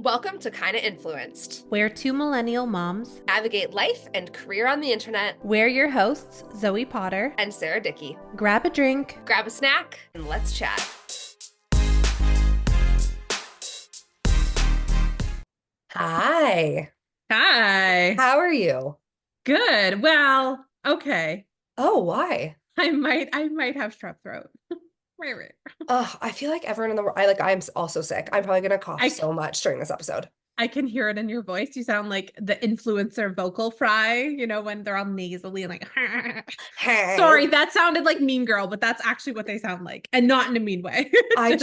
Welcome to Kinda Influenced. We're two millennial moms. Navigate life and career on the internet. We're your hosts, Zoe Potter And Sarah Dickey. Grab a drink, grab a snack, and let's chat. Hi. Hi. How are you? Good. Well, okay. Oh, why? I might have strep throat. Right. I feel like everyone in the world, I'm also sick. I'm probably gonna cough so much during this episode. I can hear it in your voice. You sound like the influencer vocal fry, when they're all nasally and like, Hey. Sorry, that sounded like Mean Girl, but that's actually what they sound like, and not in a mean way. I've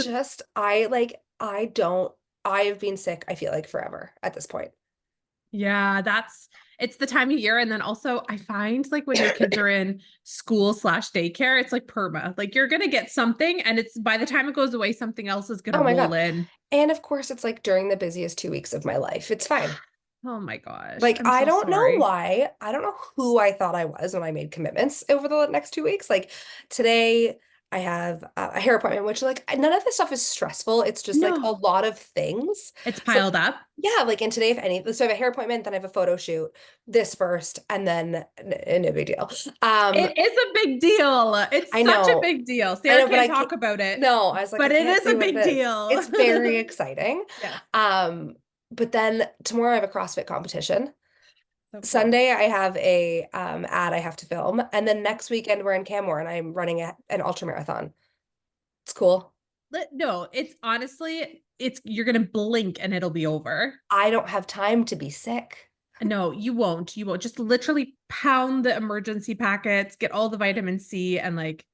been sick, I feel like forever at this point. Yeah, it's the time of year. And then also I find like when your kids are in school/daycare, it's like perma, like you're going to get something. And it's by the time it goes away, something else is going to roll in. And of course it's like during the busiest 2 weeks of my life. It's fine. Oh my gosh. Like, I don't know why. I don't know who I thought I was when I made commitments over the next 2 weeks. Like today I have a hair appointment, which like none of this stuff is stressful. It's just like a lot of things. It's piled up. Yeah. Like, and today, if any, so I have a hair appointment, then I have a photo shoot, this first, and then no big deal. It is a big deal. It's such a big deal. Sarah can't talk about it. No, I was like, but it is a big deal. It's very exciting. Yeah. But then tomorrow I have a CrossFit competition. So cool. Sunday I have a ad I have to film, and then next weekend we're in Canmore and I'm running an ultra marathon. It's cool. No, it's honestly, you're gonna blink and it'll be over. I don't have time to be sick. No, you won't. You won't. Just literally pound the emergency packets, get all the vitamin C, and like.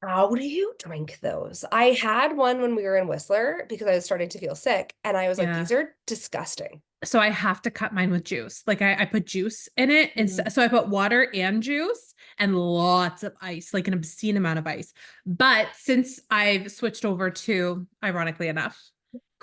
How do you drink those? I had one when we were in Whistler because I was starting to feel sick, and I was like, these are disgusting. So I have to cut mine with juice. Like I put juice in it. And so I put water and juice and lots of ice, like an obscene amount of ice. But since I've switched over to, ironically enough,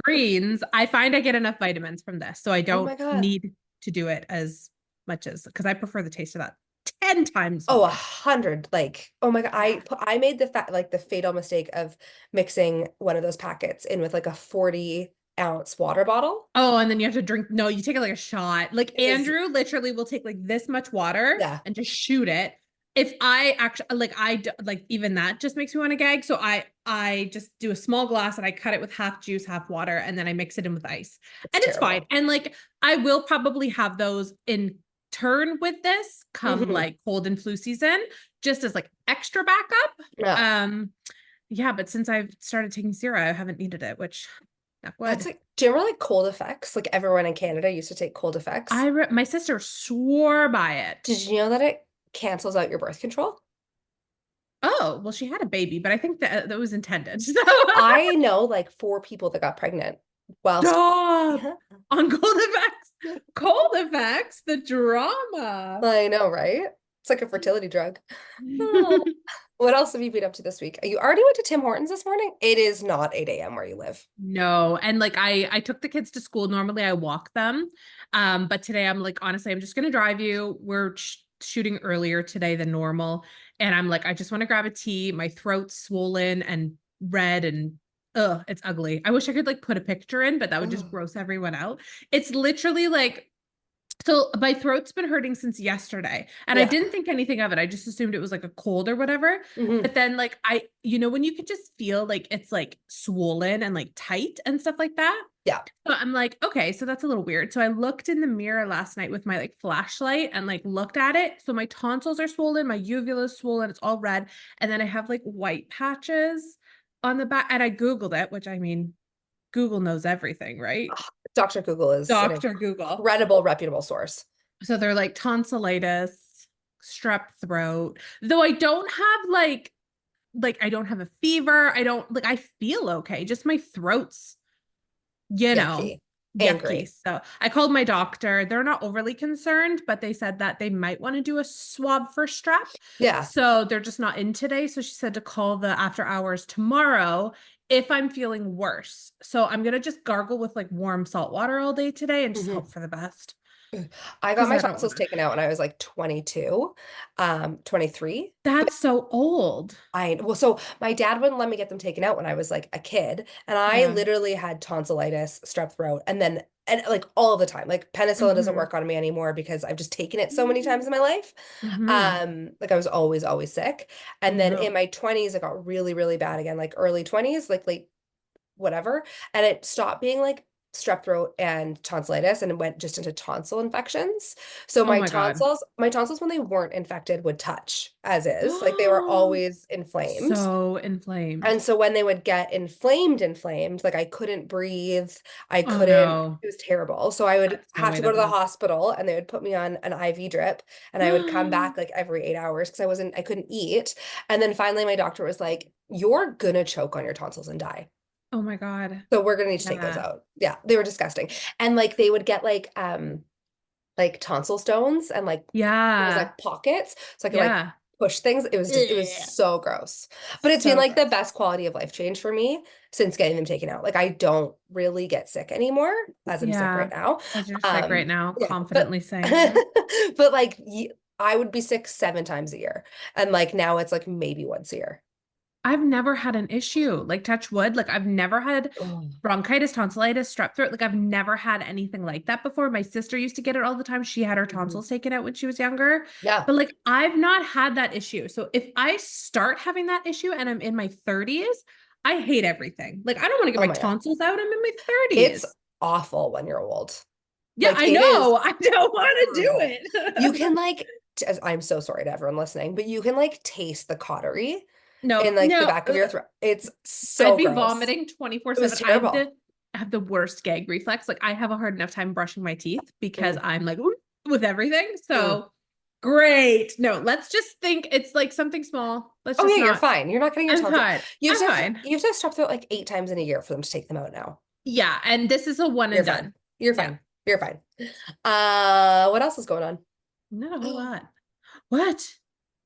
greens, I find I get enough vitamins from this. So I don't need to do it as much because I prefer the taste of that 10 times more. 100. Like, oh my God. I made the fatal mistake of mixing one of those packets in with like a 40-ounce water bottle. Oh, and then you have to drink. No, you take it like a shot. Like Andrew literally will take like this much water and just shoot it. If I actually even that just makes me want to gag. So I just do a small glass and I cut it with half juice, half water, and then I mix it in with ice. It's fine. And like I will probably have those in turn with this come like cold and flu season, just as like extra backup. But since I've started taking CIRA, I haven't needed it, which that's like, do you remember like cold effects? Like everyone in Canada used to take cold effects. My sister swore by it. Did you know that it cancels out your birth control? Oh, well, she had a baby, but I think that was intended. So. I know like 4 people that got pregnant whilst on cold effects. Cold effects, the drama. I know, right? It's like a fertility drug. What else have you been up to this week? You already went to Tim Hortons this morning? It is not 8 a.m. where you live. No. And like I took the kids to school. Normally I walk them. But today I'm like, honestly, I'm just going to drive you. We're shooting earlier today than normal. And I'm like, I just want to grab a tea. My throat's swollen and red and it's ugly. I wish I could like put a picture in, but that would just gross everyone out. It's literally like, so my throat's been hurting since yesterday and I didn't think anything of it. I just assumed it was like a cold or whatever. But then like when you could just feel like it's like swollen and like tight and stuff like that. Yeah. So I'm like, okay, so that's a little weird. So I looked in the mirror last night with my like flashlight and like looked at it. So my tonsils are swollen, my uvula is swollen, it's all red. And then I have like white patches on the back. And I Googled it, which I mean, Google knows everything, right? Dr. Google is Dr. Google. Incredible, reputable source. So they're like tonsillitis, strep throat, though I don't have like I don't have a fever. I don't I feel okay. Just my throat's, yucky. So I called my doctor. They're not overly concerned, but they said that they might want to do a swab for strep. Yeah. So they're just not in today. So she said to call the after hours tomorrow if I'm feeling worse. So I'm going to just gargle with like warm salt water all day today and just hope for the best. I got my tonsils taken out when I was like 22, 23. That's so old. So my dad wouldn't let me get them taken out when I was like a kid. And I literally had tonsillitis, strep throat, and then and like all the time. Like penicillin doesn't Mm-hmm. work on me anymore because I've just taken it so many times in my life. Mm-hmm. Like I was always sick. Oh And then in no. my 20s, it got really, really bad again, like early 20s, like late whatever. And it stopped being like strep throat and tonsillitis and it went just into tonsil infections. So Oh my God. my tonsils when they weren't infected would touch as is. Like they were always inflamed. So inflamed. And so when they would get inflamed, like I couldn't breathe, I Oh couldn't, no. it was terrible. So I would That's no have way to go to to the live. hospital and they would put me on an IV drip and I would come back like every 8 hours because I couldn't eat. And then finally my doctor was like, you're gonna choke on your tonsils and die. Oh my God. So we're gonna need to take those Yeah. out. Yeah, they were disgusting. And like they would get like tonsil stones and like it was Yeah. like pockets. So I could like Yeah. push things. It was Ugh. so gross. But it's been So like the gross. best quality of life change for me since getting them taken out. Like I don't really get sick anymore as I'm sick right Yeah. now. As you're sick right now, Yeah, but confidently saying that. but like I would be sick 7 times a year. And like now it's like maybe once a year. I've never had an issue. Like touch wood. Like I've never had Oh. bronchitis, tonsillitis, strep throat. Like I've never had anything like that before. My sister used to get it all the time. She had her Mhm. tonsils taken out when she was younger. Yeah. But like I've not had that issue. So if I start having that issue and I'm in my 30s, I hate everything. Like I don't want to get Oh my my God. tonsils out. I'm in my It's 30s. awful when you're old. Yeah, Like I it is know. I don't want to do horrible. You it. can like I'm so sorry to everyone listening, but you can like taste the cautery No, in like the no. back of your throat. It's I'd so be gross. vomiting It was 24/7. terrible. I have the worst gag reflex. Like I have a hard enough time brushing my teeth because Mm, I'm like "Ooh," with everything. mm. So great. No, let's just think it's like something small. Let's Oh just yeah, you're not. fine. You're not getting your I'm tonsils. fine. I'm fine. You have to have strep throat like 8 times in a year for them to take them out now. Yeah, and this is a one You're and fine. done. You're Yeah. fine. You're fine. What else is going Not a whole on? lot. What?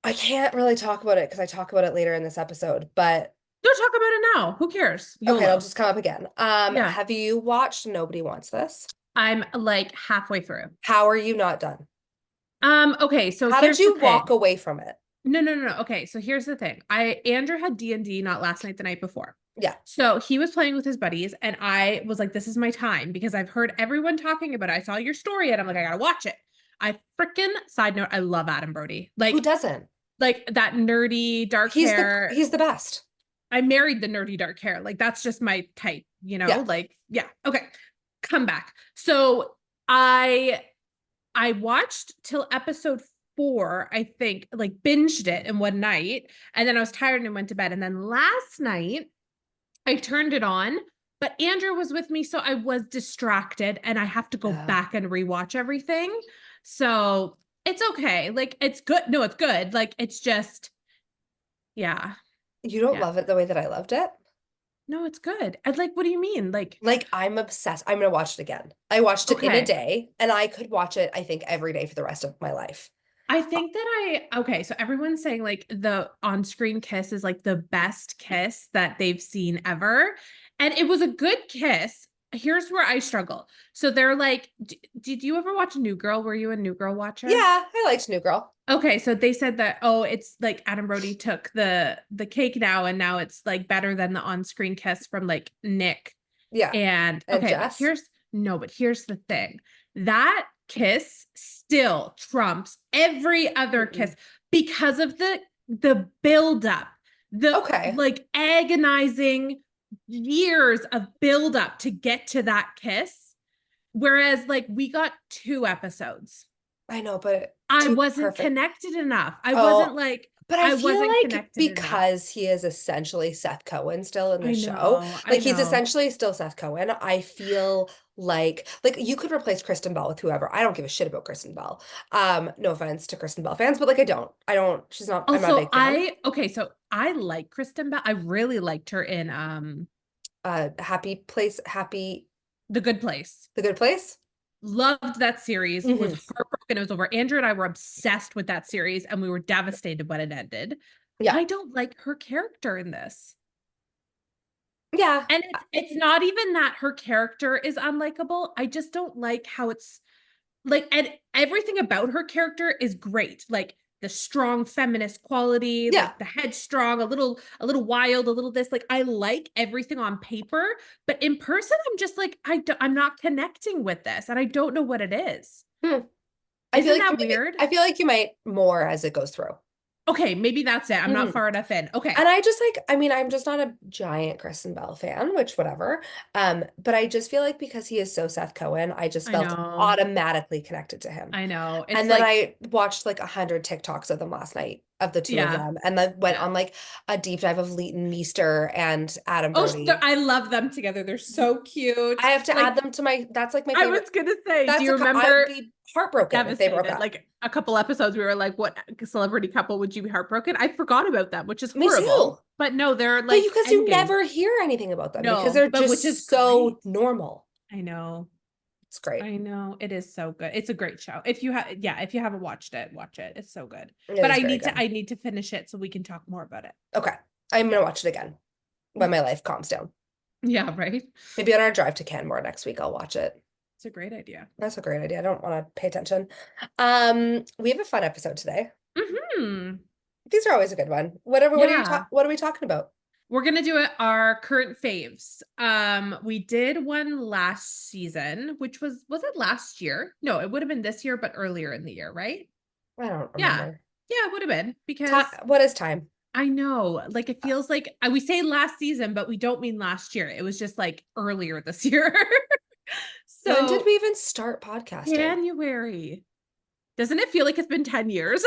I can't really talk about it because I talk about it later in this episode, but Don't talk about it now. Who cares? okay, it'll YOLO. just come up again. Yeah. Have you watched Nobody Wants This? I'm like halfway through. How are you not done? Okay, so How did here's the you walk thing. away from it? No. Okay, so here's the thing. Andrew had D&D not last night, the night before. Yeah. So he was playing with his buddies, and I was like, this is my time because I've heard everyone talking about it. I saw your story, and I'm like, I gotta watch it. I freaking side note, I love Adam Brody. Who doesn't? Like that nerdy dark hair. He's the best. I married the nerdy dark hair. Like that's just my type, you know? Yeah. Like, yeah. Okay. Come back. So I watched till episode 4, I think, like binged it in one night. And then I was tired and went to bed. And then last night I turned it on, but Andrew was with me. So I was distracted and I have to go Oh, back and rewatch everything. So it's okay. Like it's good. No, it's good. Like it's just, yeah. you don't Yeah. love it the way that I loved it? No, it's good. I'd like, what do you mean? Like, Like I'm obsessed. I'm gonna watch it again. I watched it in a okay. day and I could watch it, I think, every day for the rest of my life. I think that okay, so everyone's saying like the on-screen kiss is like the best kiss that they've seen ever. And it was a good kiss. Here's where I struggle. So they're like, did you ever watch New Girl? Were you a New Girl watcher? Yeah, I liked New Girl. Okay, so they said that, oh, it's like Adam Brody took the cake now, and now it's like better than the on-screen kiss from like Nick. Yeah. And And okay, but Jess. here's the thing. That kiss still trumps every other Mm-mm. kiss because of the buildup, the Okay. like agonizing years of buildup to get to that kiss. Whereas like we got 2 episodes. I know, but I too wasn't perfect. connected enough. Oh, but I I feel wasn't like connected enough. because he is essentially Seth Cohen still in the show, I like he's know. essentially still Seth Cohen. I feel like you could replace Kristen Bell with whoever. I don't give a shit about Kristen Bell. No offense to Kristen Bell fans, but like I don't. I'm not a Also, big fan. so I like Kristen Bell. I really liked her in Happy The Good Place. The Good Place. Loved that series, was Hmm. heartbroken it was over. Andrew and I were obsessed with that series and we were devastated when it ended. Yeah. I don't like her character in this. Yeah. And it's not even that her character is unlikable. I just don't like how it's like, and everything about her character is great. Like the strong feminist quality, Yeah. like the headstrong, a little wild, a little this. Like I like everything on paper, but in person, I'm just like, I'm not connecting with this, and I don't know what it is. Hmm. Isn't that weird? I feel like you might more as it goes through. Okay, maybe that's it. I'm not Mhm. far enough in. Okay. And I just like, I mean, I'm just not a giant Kristen Bell fan, which whatever. But I just feel like because he is so Seth Cohen, I just I felt know. automatically connected to him. I know. It's And then like, I watched like 100 TikToks of them last night of the two of yeah, them, and then went yeah. on like a deep dive of Leighton Meester and Adam Oh, Brody. I love them together. They're so cute. I have to add Like, them to my, that's like my I favorite. was gonna say, do That's you I would remember be heartbroken if they broke Devastated? up. Like a couple episodes, we were like, what celebrity couple would you be heartbroken? I forgot about them, which is Me horrible. too. But no, they're But you, like because you endgame. never hear anything about them because No, they're but which is just so great. normal. I know. It's great. I know. It is so good. It's a great show. If you have, yeah, if you haven't watched it, watch it. It's so good. It But is very good. I need to finish it so we can talk more about it. Okay. I'm Yeah. gonna watch it again when my life calms down. Yeah, right. Maybe on our drive to Canmore next week, I'll watch it. It's a great idea. That's a great idea. I don't want to pay attention. We have a fun episode today. Hmm. These are always a good one. Yeah. What are we talking about? We're gonna do it our current faves. We did one last season, which was it last year? No, it would have been this year, but earlier in the year, right? I don't Yeah. remember. Yeah, it would have been because What is time? I know, like it feels like we say last season, but we don't mean last year. It was just like earlier this year. When did So we even start podcasting? January. Doesn't it feel like it's been 10 years?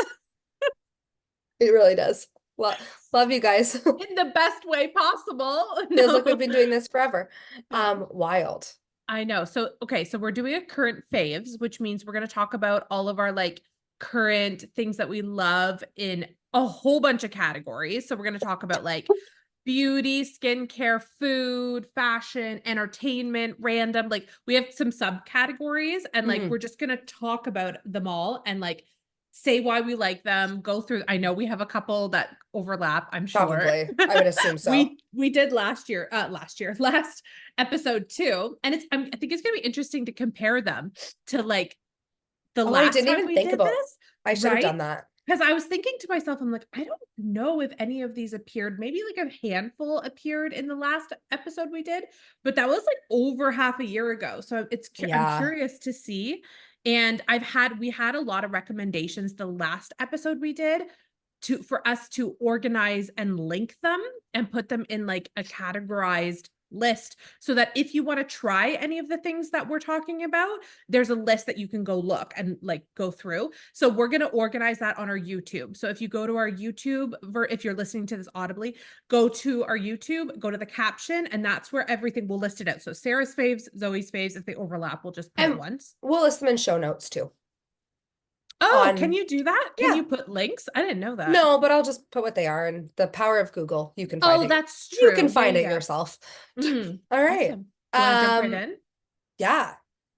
It really does. Well, love you guys. In the best way possible. Feels like we've No. been doing this forever. Yeah. Wild. I know. So, okay, so we're doing a current faves, which means we're going to talk about all of our like current things that we love in a whole bunch of categories. So, we're going to talk about like beauty, skincare, food, fashion, entertainment, random. Like, we have some subcategories, and like Mhm. we're just going to talk about them all and like say why we like them, go through. I know we have a couple that overlap, I'm sure. Probably. I would assume so. We did last episode too, and I think it's gonna be interesting to compare them to like the Oh, I last didn't time even we think did about. this, I should have right? done that. Because I was thinking to myself, I'm like, I don't know if any of these appeared. Maybe like a handful appeared in the last episode we did, but that was like over half a year ago. So I'm Yeah. curious to see. And we had a lot of recommendations the last episode we did for us to organize and link them and put them in like a categorized list so that if you want to try any of the things that we're talking about, there's a list that you can go look and like go through. So we're going to organize that on our YouTube. So if you go to our YouTube, if you're listening to this audibly, go to our YouTube, go to the caption, and that's where everything will list it out. So Sarah's faves, Zoe's faves, if they overlap, we'll just put it And once. we'll list them in show notes too. Oh, can On you do that? Can Yeah. you put links? I didn't know that. No, but I'll just put what they are, and the power of Google. You can find Oh, it. that's You can true. There find you it go. yourself. Mm, All right. awesome. Do you want to jump right in? Yeah.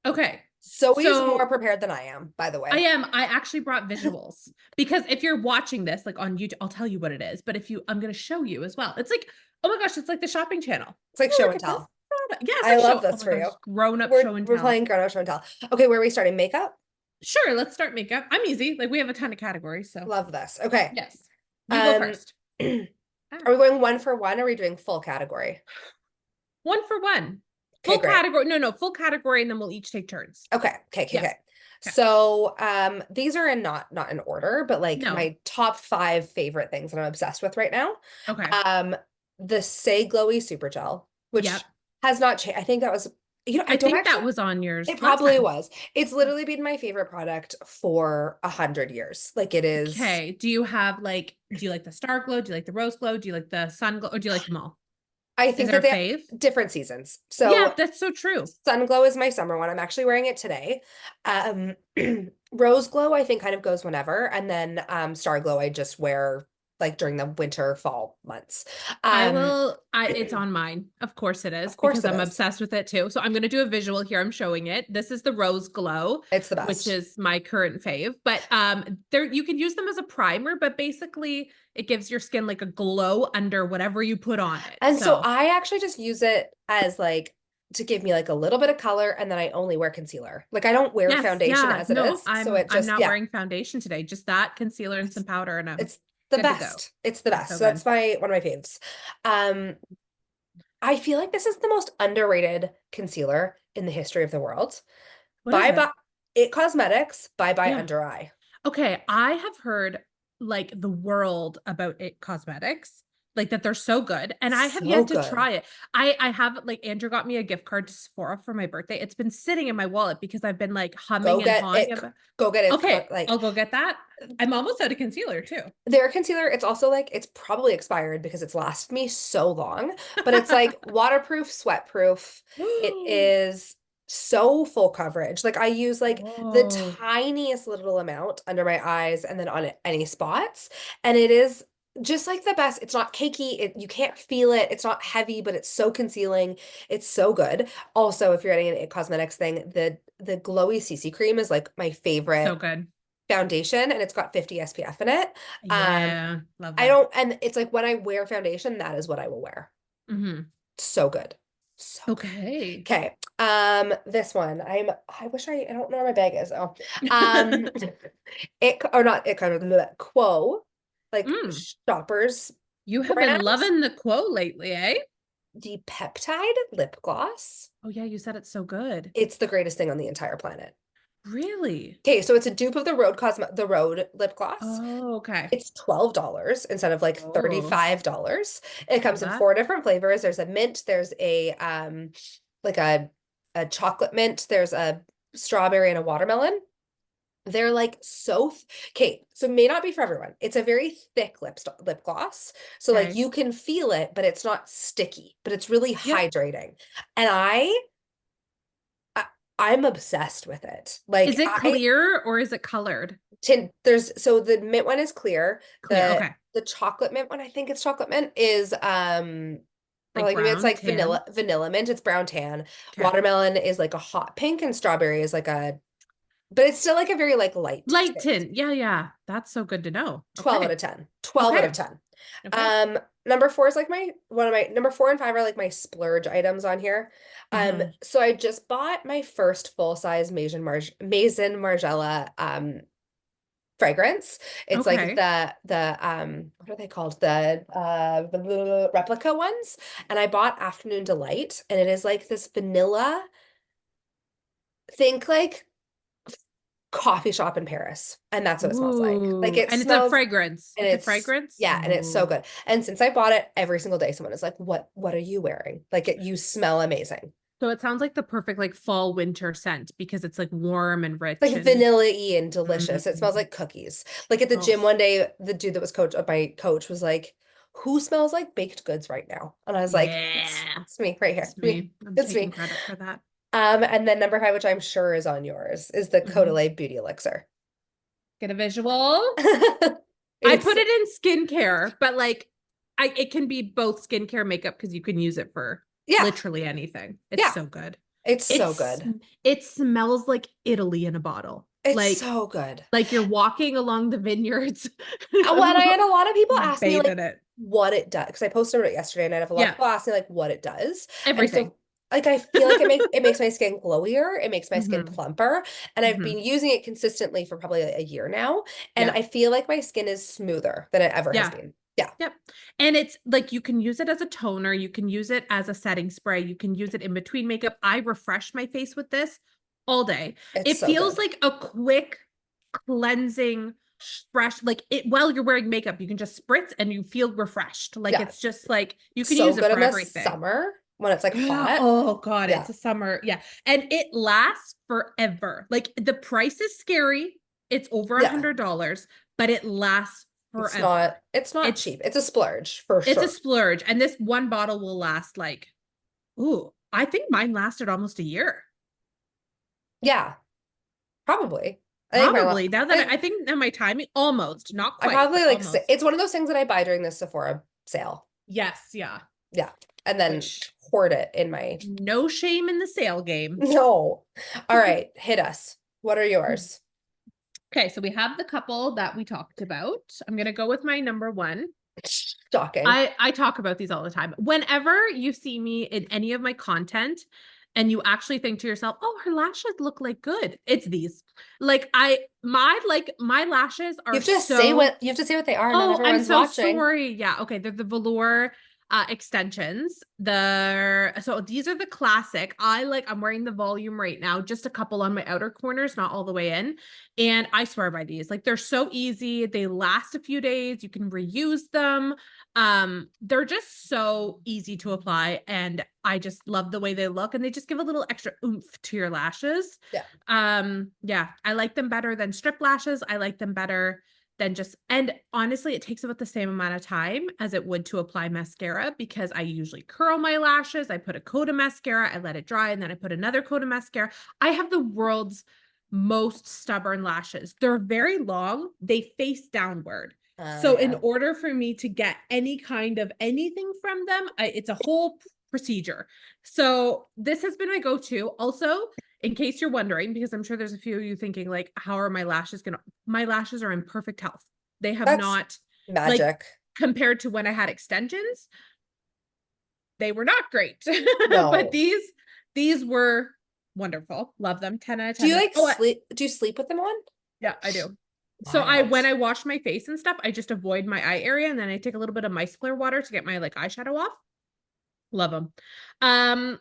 Okay. Zoe's So more prepared than I am, by the I way. am. I actually brought visuals because if you're watching this like on YouTube, I'll tell you what it is. But I'm going to show you as well. It's like, oh my gosh, it's like the shopping channel. It's like Oh, show look and at this. tell. Yeah, it's I like love show. Oh this my for gosh, you. grown up show and We're tell. playing grown up show and tell. Okay, where are we starting? Makeup? Sure, let's start makeup. I'm easy. Like we have a ton of categories. So Love this. Okay. yes, you go first. Are we going one for one, or are we doing full category? One for one. Okay, Full great. category. No, full category, and then we'll each take turns. Okay. Yeah. Okay. So these are not in order, but like No. my top 5 favorite things that I'm obsessed with right now. Okay. The Saie Glowysuper gel, which Yep. has not changed. I think that was, I think that was on yours. It probably was. It's literally been my favorite product for 100 years. Like it is. Okay. Do you like the Star Glow? Do you like the Rose Glow? Do you like the Sun Glow? Or do you like them all? I think that they they have different seasons. So yeah, that's so true. Sun Glow is my summer one. I'm actually wearing it today. Rose Glow, I think kind of goes whenever. And then Star Glow, I just wear like during the winter, fall months. It's on mine. Of course it is. Of course because it I'm is. obsessed with it too. So I'm going to do a visual here. I'm showing it. This is the Rose Glow. It's the best. Which is my current fave. But you can use them as a primer, but basically it gives your skin like a glow under whatever you put on it. And so I actually just use it as like to give me like a little bit of color, and then I only wear concealer. Like I don't wear Yes, foundation yeah. as it No, is, so I'm it I'm just not yeah, wearing foundation today. Just that concealer and some it's powder and I'm it's the good to go. best. It's the It's best. so So good. that's my one of my faves. Um, I feel like this is the most underrated concealer in the history of the world. What is Bye bye it? It Cosmetics, Bye Bye Yeah. Under Eye. Okay, I have heard like the world about It Cosmetics, like that they're so good, and I have So yet to good. try it. I have like Andrew got me a gift card to Sephora for my birthday. It's been sitting in my wallet because I've been like Go humming and get hawing it. about. Go get it. Okay, Like I'll go get that. I'm almost out of concealer too. their concealer, it's also like it's probably expired because it's lasted me so long, but it's like waterproof, sweat proof. It is so full coverage. Like I use like the Whoa. tiniest little amount under my eyes and then on any spots, and it is just like the best. It's not cakey. You can't feel it. It's not heavy, but it's so concealing. It's so good. Also, if you're getting an It Cosmetics thing, the glowy CC cream is like my So favorite good. foundation, and it's got 50 SPF in it. Um, Yeah, love I it. don't, and it's like when I wear foundation, that is what I will wear. Hmm. So good. So good. Okay. Okay. This one. I wish I don't know where my bag is. Oh. Um, it or not it kind of Quo, like Mm, Shoppers you have been brand, loving the quote lately, eh? the Peptide lip gloss. Oh yeah, you said it's so good. It's the greatest thing on the entire planet. Really? Okay, so it's a dupe of the Rhode lip gloss. Oh, okay. It's $12 instead of like Oh, $35. It love comes in that. four different flavors. There's a mint, there's a like a chocolate mint, there's a strawberry and a watermelon. They're like okay, so it may not be for everyone. It's a very thick lip gloss. So like Okay. you can feel it, but it's not sticky, but it's really Yep. hydrating. And I I'm obsessed with it. Is Like it I clear or is it colored? tint there's so the mint one is clear. Clear. The Okay. the chocolate mint one, I think it's chocolate mint, is or Like like maybe it's brown, like tan. vanilla mint, it's brown tan. Okay. Watermelon is like a hot pink, and strawberry is like a but it's still like a very like light Light tint. tint. Yeah, yeah. That's so good to know. 12 out Okay. of 10. 12 out of Okay. 10. Okay. Number four is like my one of my number four and five are like my splurge items on here. Hmm. So I just bought my first full-size Maison Margiela fragrance. It's like Okay. the what are they called? The replica ones. And I bought Afternoon Delight, and it is like this vanilla, think like coffee shop in Paris. And that's what it smells like. Like Ooh. it And it's a smells fragrance. and It's a it's fragrance. yeah, and it's so Ooh. good. And since I bought it, every single day someone is like, what are you wearing? Like you smell amazing. So it sounds like the perfect like fall winter scent because it's like warm and rich Like and vanilla-y and delicious. It smells mm, like cookies. Like at the oh gym one day, the dude that was my coach was like, "Who smells like baked goods right now?" And I was like, yeah. it's me right here. It's me. I'm It's taking me. credit for that. And then number five, which I'm sure is on yours, is the Hmm. Caudalie Beauty Elixir. Get a visual. I It's put it in skincare, but like it can be both skincare makeup because you can use it for yeah, literally anything. It's yeah, so good. it's so It's good. it smells like Italy in a bottle. It's Like so good. like you're walking along the vineyards. When I had a lot of people ask me Bathe like in it. what it does, because I posted about it yesterday, and I have a lot of Yeah, people ask me like what it does. And everything. so like I feel like it makes my skin glowier, it makes my skin Hmm. plumper, and I've Hmm. been using it consistently for probably a year now, and Yeah. I feel like my skin is smoother than it ever has Yeah. been. Yeah, Yep. And it's like you can use it as a toner, you can use it as a setting spray, you can use it in between makeup. I refresh my face with this all day. it's It so feels good. like a quick cleansing fresh like it while you're wearing makeup, you can just spritz and you feel refreshed. Like Yeah, it's just like you can so use it good for in the everything. summer when it's like Yeah. hot. Oh God, Yeah, it's a summer. Yeah. And it lasts forever. Like the price is scary. It's over a yeah. hundred dollars, but it lasts forever. It's not It's cheap. It's a splurge for it's a sure. splurge. And this one bottle will last like, ooh, I think mine lasted almost a year. Yeah, probably. I think Probably. Now that I it, think that my timing almost, not I quite, probably but like almost. it's one of those things that I buy during the Sephora sale. Yes, yeah. Yeah. And then Which hoard it in my no shame in the sale game. no. All right, hit us. What are yours? Okay, so we have the couple that we talked about. I'm gonna go with my number one. Shocking. I talk about these all the time. Whenever you see me in any of my content, and you actually think to yourself, oh, her lashes look like good. It's these. Like my lashes You are have to say what so, you have to say what they are. Not oh, I'm everyone's so watching. sorry. Yeah, okay. They're the velour extensions. So these are the classic. I'm wearing the volume right now, just a couple on my outer corners, not all the way in. And I swear by these. Like they're so easy. They last a few days. You can reuse them. They're just so easy to apply, and I just love the way they look, and they just give a little extra oomph to your lashes. Yeah. Yeah, I like them better than strip lashes. I like them better than just, and honestly, it takes about the same amount of time as it would to apply mascara, because I usually curl my lashes. I put a coat of mascara, I let it dry, and then I put another coat of mascara. I have the world's most stubborn lashes. They're very long, they face downward. So in Yeah. order for me to get any kind of anything from them, it's a whole procedure. So this has been my go-to. Also, in case you're wondering, because I'm sure there's a few of you thinking like, how are my lashes gonna, my lashes are in perfect health. They have That's not, like, magic. compared to when I had extensions, they were not great. But No. these were wonderful. Love them. 10 out of Do 10. you like Oh, sleep? Do you sleep with them on? yeah, I do. So Wild. when I wash my face and stuff, I just avoid my eye area, and then I take a little bit of mice clear water to get my like eyeshadow off. Love them.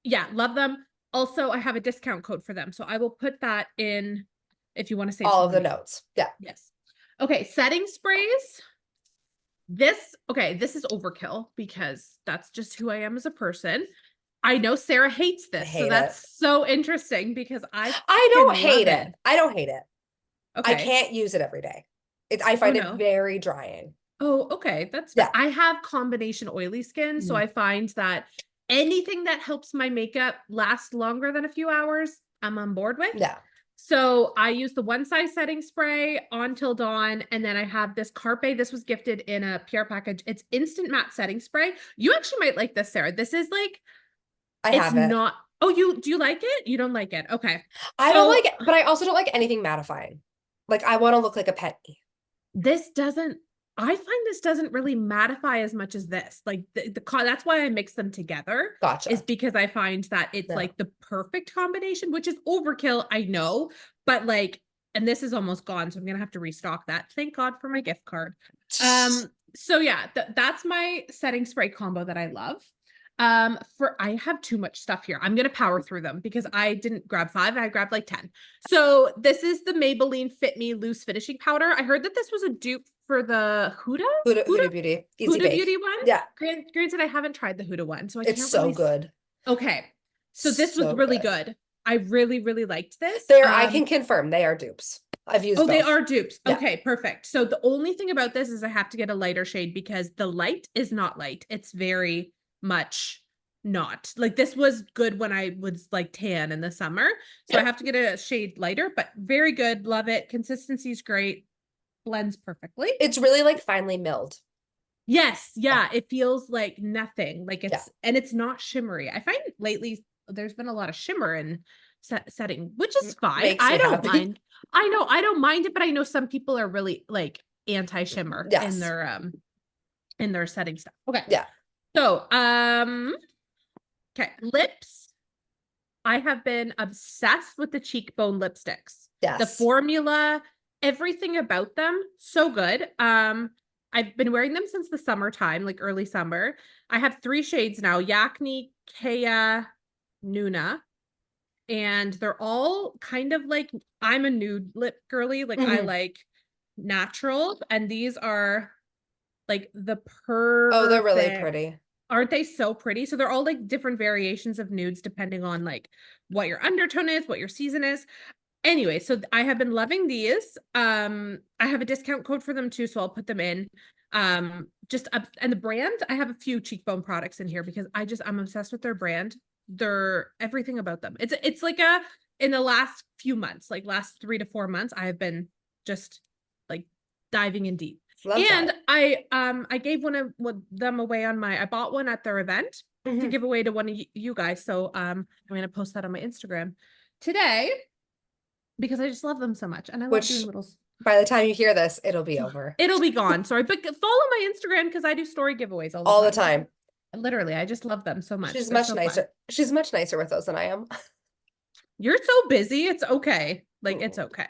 Yeah, love them. Also, I have a discount code for them, so I will put that in if you want to save All some of the money. notes. Yeah. Yes. Okay, setting sprays. This is overkill because that's just who I am as a person. I know Sarah hates I this, so hate it. that's so interesting because I I don't freaking hate love it. it. I don't hate it. I Okay. can't use it every day. I Oh find it no. very drying. Oh, okay. That's fine. Yeah. I have combination oily skin, so Mm. I find that anything that helps my makeup last longer than a few hours, I'm on board with. Yeah. So I use the One Size setting spray on Till Dawn, and then I have this Carpe. This was gifted in a PR package. It's instant matte setting spray. You actually might like this, Sarah. This is like, I it's have it. not. Oh, do you like it? You don't like it? Okay. I don't like So it, but I also don't like anything mattifying. Like I want to look like a penny. this doesn't, I find this doesn't really mattify as much as this. Like that's why I mix them together, is Gotcha. because I find that it's No. like the perfect combination, which is overkill, I know, but like, and this is almost gone, so I'm gonna have to restock that. Thank God for my gift card. So yeah, that's my setting spray combo that I love. I have too much stuff here. I'm gonna power through them because I didn't grab 5, I grabbed like 10. So this is the Maybelline Fit Me Loose Finishing Powder. I heard that this was a dupe for the Huda Beauty. Easy Huda bake. Beauty one. Yeah. Granted, I haven't tried the Huda one, so I It's can't so really. good. Okay, so this was So really good. good. I really, really liked this. I can confirm they are dupes. I've used Oh, they both. are dupes. Yeah. Okay, perfect. So the only thing about this is I have to get a lighter shade because the light is not light. It's very much not. Like this was good when I was like tan in the summer. So I have to get a shade lighter, but very good. Love it. Consistency is great. Blends perfectly. It's really like finely milled. Yes, yeah, it feels like nothing. Like Yeah. and it's not shimmery. I find lately there's been a lot of shimmer in setting, which is fine. Makes I me don't happy. mind. I know I don't mind it, but I know some people are really like anti-shimmer Yes. in their setting stuff. Okay. Yeah. So, okay, lips. I have been obsessed with the cheekbone lipsticks. The Yes. formula, everything about them, so good. I've been wearing them since the summertime, like early summer. I have 3 shades now, Yakni, Kea, Nuna, and they're all kind of like, I'm a nude lip girly, like I like natural, and these are like the Oh, they're really perfect. pretty. Aren't they so pretty? So they're all like different variations of nudes depending on like what your undertone is, what your season is. Anyway, so I have been loving these. I have a discount code for them too, so I'll put them in. And the brand, I have a few cheekbone products in here because I'm obsessed with their brand. They're everything about them. It's like in the last few months, like last 3 to 4 months, I have been just like diving in deep. Love And that. I gave one of them away I bought one at their event to give away to one of you guys. So I'm gonna post that on my Instagram today because I just love them so much, and I love doing little. By the time you hear this, it'll be over. It'll be gone. Sorry, but follow my Instagram because I do story giveaways all the All time. the time. Literally, I just love them so much. She's They're much so fun. nicer. She's much nicer with those than I am. You're so busy. It's okay. Like it's okay.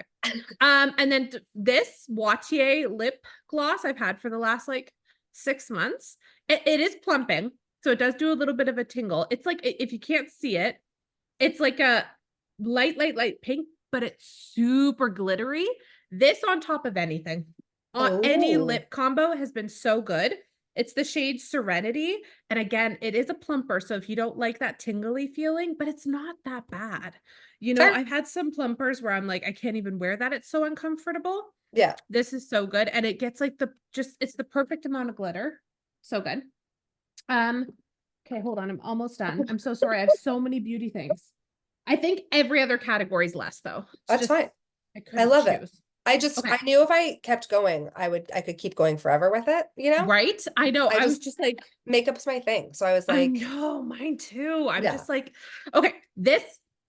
And then this Wattier lip gloss I've had for the last like 6 months. It is plumping, so it does do a little bit of a tingle. It's like, if you can't see it, it's like a light pink, but it's super glittery. This on top of anything, on any Oh, lip combo has been so good. It's the shade Serenity. And again, it is a plumper. So if you don't like that tingly feeling, but it's not that bad. You know, fair. I've had some plumpers where I'm like, I can't even wear that. It's so uncomfortable. Yeah. This is so good. And it gets like it's the perfect amount of glitter. So good. Um, okay, hold on. I'm almost done. I'm so sorry. I have so many beauty things. I think every other category is less though. It's That's just, fine. I I couldn't love it. choose. I Okay. knew if I kept going, I could keep going forever with it, you know? Right? I know. I I was just, just like, makeup's my thing. So I was I like, know, mine too. I'm yeah. just like, okay, this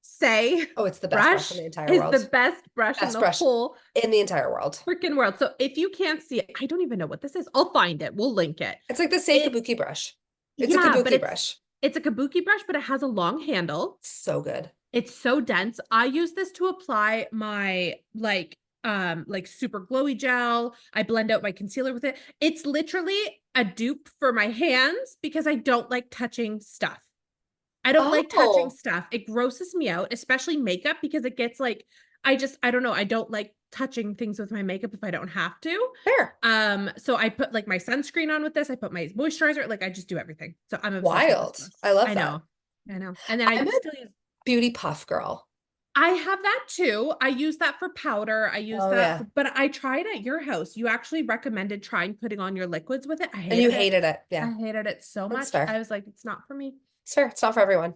Saie Oh, it's the best brush in brush the entire is the world. best brush in Best the brush whole in the entire world. freaking world. So if you can't see it, I don't even know what this is. I'll find it. We'll link it. It's like the Saie It, Kabuki brush. It's a yeah, but Kabuki brush. it's a kabuki brush, but it has a long handle. So good. It's so dense. I use this to apply my like super glowy gel. I blend out my concealer with it. It's literally a dupe for my hands because I don't like touching stuff. I don't like touching Oh, stuff. It grosses me out, especially makeup, because it gets like, I don't know. I don't like touching things with my makeup if I don't have to. fair. So I put like my sunscreen on with this. I put my moisturizer, like I just do everything. So I'm obsessed with this Wild. brush. I love I that. know. I know. And then I'm I a still use, beauty puff girl. I have that too. I use that for powder. I use Oh that yeah. for, but I tried at your house. You actually recommended trying putting on your liquids with it. I And you hated it. hated it. Yeah. I hated it so That's much. fair. I was like, it's not for me. It's fair. It's not for everyone.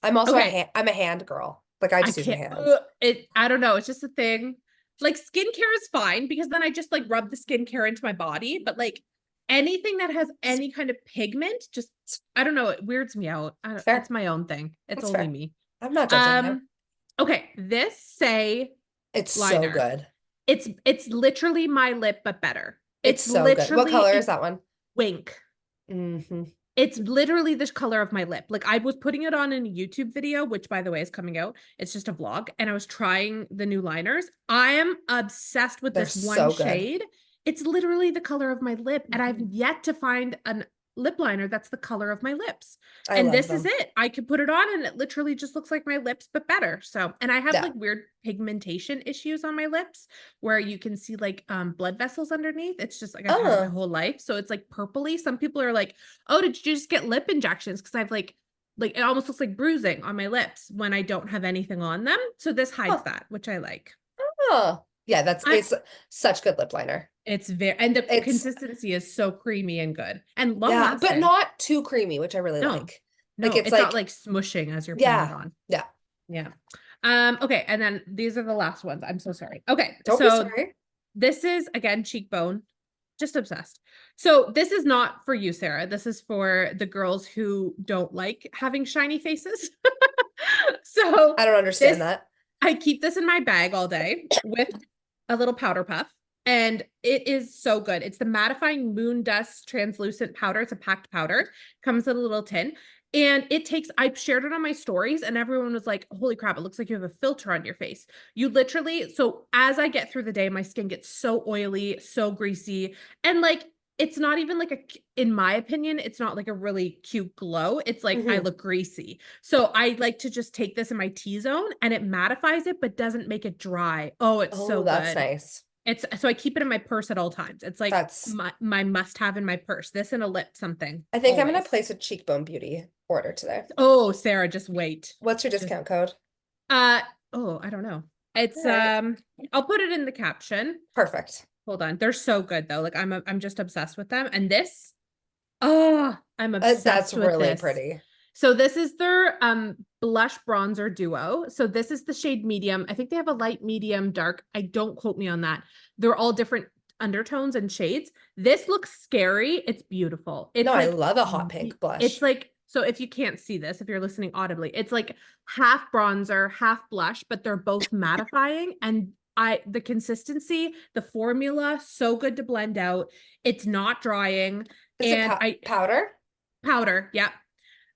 I'm also Okay. I'm a hand girl. Like I I just use my can't, hands. I don't know. It's just a thing. Like skincare is fine because then I just like rub the skincare into my body. But like anything that has any kind of pigment, just, I don't know. It weirds me out. It's It's fair. my own thing. It's That's only fair. me. I'm not judging you. Um, okay. This Saie It's so liner. good. It's literally my lip, but better. It's It's so good. What literally color is a that one? wink. Hmm. It's literally the color of my lip. Like I was putting it on in a YouTube video, which by the way is coming out. It's just a vlog. And I was trying the new liners. I am obsessed with They're this one so good. shade. It's literally the color of my lip. And I've Mhm. yet to find a lip liner that's the color of my lips. I And love this is them. it. I could put it on and it literally just looks like my lips, but better. So, and I have Yeah. like weird pigmentation issues on my lips where you can see like blood vessels underneath. It's just like I've had it my Oh, whole life. So it's like purpley. Some people are like, oh, did you just get lip injections? Because I've like it almost looks like bruising on my lips when I don't have anything on them. So this hides oh, that, which I like. oh. Yeah, I it's such good lip liner. it's very, and the It's consistency is so creamy and good and long yeah, but lasting. not too creamy, which I really No, like. Like no, it's it's not like, like smushing as you're putting it yeah, on. yeah. Yeah. Okay, and then these are the last ones. I'm so sorry. Okay, Don't be so sorry. this is again Cheekbone. Just obsessed. So this is not for you, Sarah. This is for the girls who don't like having shiny faces. So I don't understand this, that. I keep this in my bag all day with a little powder puff. And it is so good. It's the mattifying moon dust translucent powder. It's a packed powder. Comes in a little tin. And it takes, I shared it on my stories and everyone was like, holy crap, it looks like you have a filter on your face. You literally, so as I get through the day, my skin gets so oily, so greasy. And like, it's not even like in my opinion, it's not like a really cute glow. It's like I Hmm. look greasy. So I like to just take this in my T-zone and it mattifies it, but doesn't make it dry. Oh, it's Oh, so that's good. nice. It's so I keep it in my purse at all times. It's like That's my must have in my purse. This and a lip something I think I'm gonna always. place a Cheekbone Beauty order today. Oh, Sarah, just wait. What's your Just discount code? uh oh, I don't know. All It's right. I'll put it in the caption. Perfect. Hold on. They're so good though. Like I'm just obsessed with them. And this, oh, I'm That's obsessed with really this. pretty. So this is their blush bronzer duo. So this is the shade medium. I think they have a light, medium, dark. I don't quote me on that. They're all different undertones and shades. This looks scary. It's beautiful. No, It's I like love a hot pink it's blush. like, so if you can't see this, if you're listening audibly, it's like half bronzer, half blush, but they're both mattifying and the consistency, the formula, so good to blend out. It's not drying. Is it And powder? Powder. Yeah.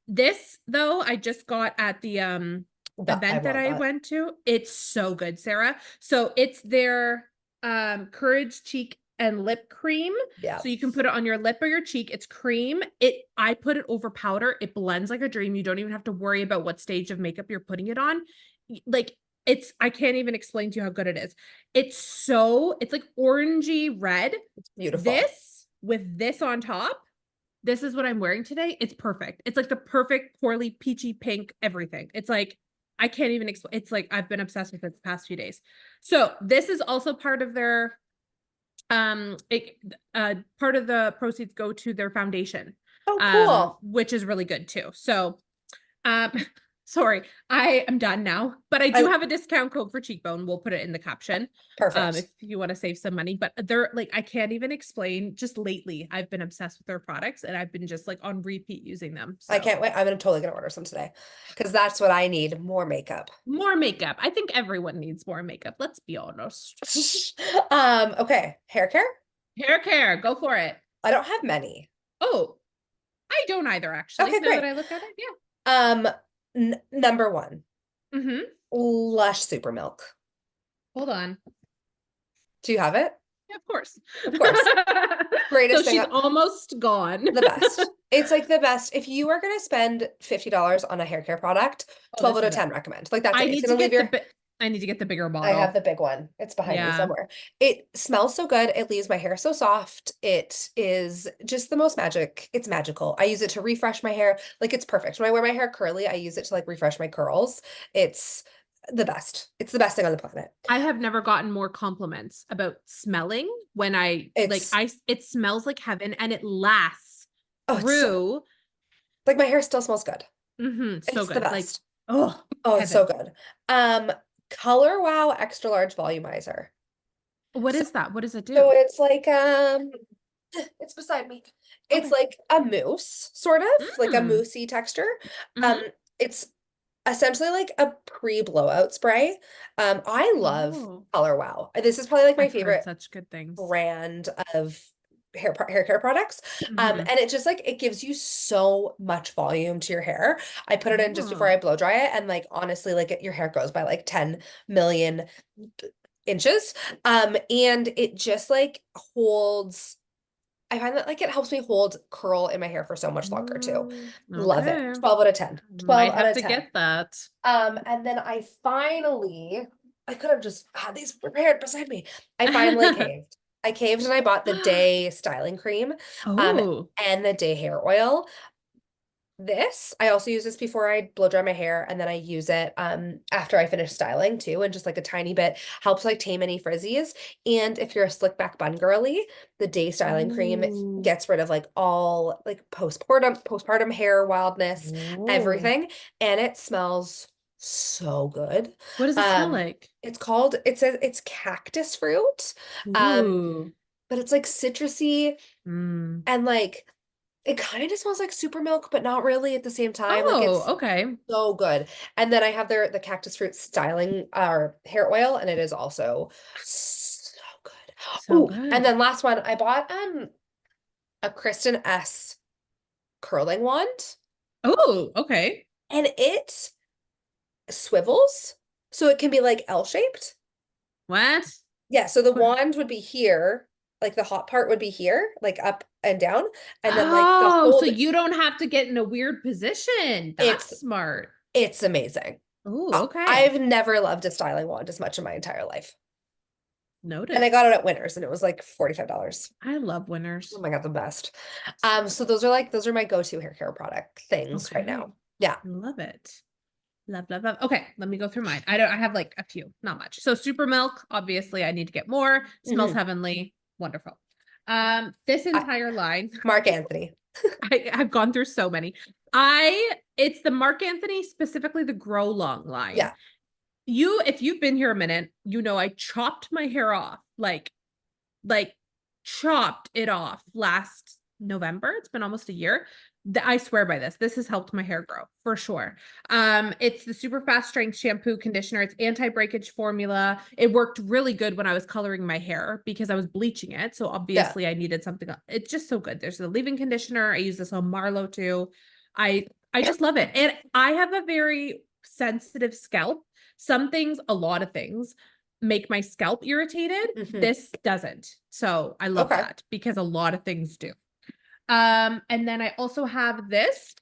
This though, I just got at the I event that want I that. went to. It's so good, Sarah. So it's their Courage Cheek and Lip Cream. Yeah. So you can put it on your lip or your cheek. It's cream. I put it over powder. It blends like a dream. You don't even have to worry about what stage of makeup you're putting it on. Like I can't even explain to you how good it is. It's like orangey red. It's beautiful. This with this on top, this is what I'm wearing today. It's perfect. It's like the perfect poorly peachy pink everything. It's like I can't even explain. It's like I've been obsessed with it the past few days. So this is also part of their it part of the proceeds go to their foundation, Oh, cool. which is really good too. So um sorry, I am done now, but I do I have a discount code for Cheekbone. We'll put it in the caption Perfect. if you want to save some money. But they're like, I can't even explain. Just lately, I've been obsessed with their products and I've been just like on repeat using them. I So can't wait. Totally gonna order some today because that's what I need, more makeup. more makeup. I think everyone needs more makeup. Let's be honest. Okay, hair care. Hair care, go for it. I don't have many. Oh, I don't either, actually. Okay, Now that great. I look at it, yeah. Um, Number one, Mm-hmm. Lush Super Milk. Hold on. Do you have it? Yeah, of course. Of course. So Greatest thing, she's almost gone. the best. It's like the best. If you are gonna spend $50 on a hair care product, Oh, 12 this out of is it. 10 recommend. Like that's I it. It's need to gonna leave get your I need to get the bigger I have bottle. the big one. It's behind me Yeah. somewhere. It smells so good. It leaves my hair so soft. It is just the most magic. It's magical. I use it to refresh my hair. Like it's perfect. When I wear my hair curly, I use it to like refresh my curls. It's the best. It's the best thing on the planet. I have never gotten more compliments about smelling when It's it smells like heaven and it lasts oh, it's so through. like my hair still smells good. So It's the good. Like, best. oh, Oh, it's so heaven. good. Um, Color Wow Extra Large Volumizer. What So, is that? What does it so do? it's like it's beside me. It's Okay. like a mousse, sort of like a Mm. moussey texture. Hmm. It's essentially like a pre-blowout spray. I love Oh, Color Wow. This is probably like my I've heard favorite such good things. brand of hair care products. Hmm. And it just like it gives you so much volume to your hair. I put it in just before Oh, I blow dry it, and like honestly, like your hair grows by like 10 million inches. And it just like holds. I find that like it helps me hold curl in my hair for so much longer too. Love it. okay. 12 out of 10. 12 Might out have of to 10. get that. And then I could have just had these prepared beside me. I finally caved. I caved and I bought the Day styling cream, um, Oh. and the Day hair oil. I also use this before I blow dry my hair, and then I use it after I finish styling too, and just like a tiny bit helps like tame any frizzies. And if you're a slick back bun girly, the Day styling cream Ooh. gets rid of like all like postpartum hair wildness, Oh. everything, and it smells so good. What does it smell Um, like? it says it's cactus fruit, um, Ooh. but it's like citrusy Mm. and like it kind of smells like super milk, but not really at the same time. Like Oh, it's okay. so good. And then I have the cactus fruit styling hair oil, and it is also so good. So Oh, and good. then last one, I bought a Kristen S curling wand, Oh, okay. and it swivels so it can be like L-shaped. What? Yeah, so the What? wand would be here, like the hot part would be here, like up and down, and then like the Oh, so hold, you don't have to get in a weird position. it's That's smart. it's amazing. Oh, okay. I've never loved a styling wand as much in my entire life. And I Noted. got it at Winners and it was like $45. I love Oh winners. my God, the best. So So good. those are my go-to hair care product things right Okay. now. Yeah. Love it. Love, love, love. Okay, let me go through mine. I have like a few, not much. So super milk, obviously I need to get more. Smells Hmm. heavenly. Wonderful. This I, entire line, Mark Anthony. I've gone through so many. It's the Mark Anthony, specifically the Grow Long line. Yeah. If you've been here a minute, you know I chopped my hair off, like chopped it off last November. It's been almost a year. I swear by this. This has helped my hair grow for sure. It's the super fast strength shampoo conditioner. It's anti-breakage formula. It worked really good when I was coloring my hair because I was bleaching it. So Yeah. obviously I needed something. It's just so good. There's the leave-in conditioner. I use this on Marlowe too. I just love it. And I have a very sensitive scalp. Some things, a lot of things make my scalp irritated. This doesn't. So I love Okay. that because a lot of things do. And then I also have this.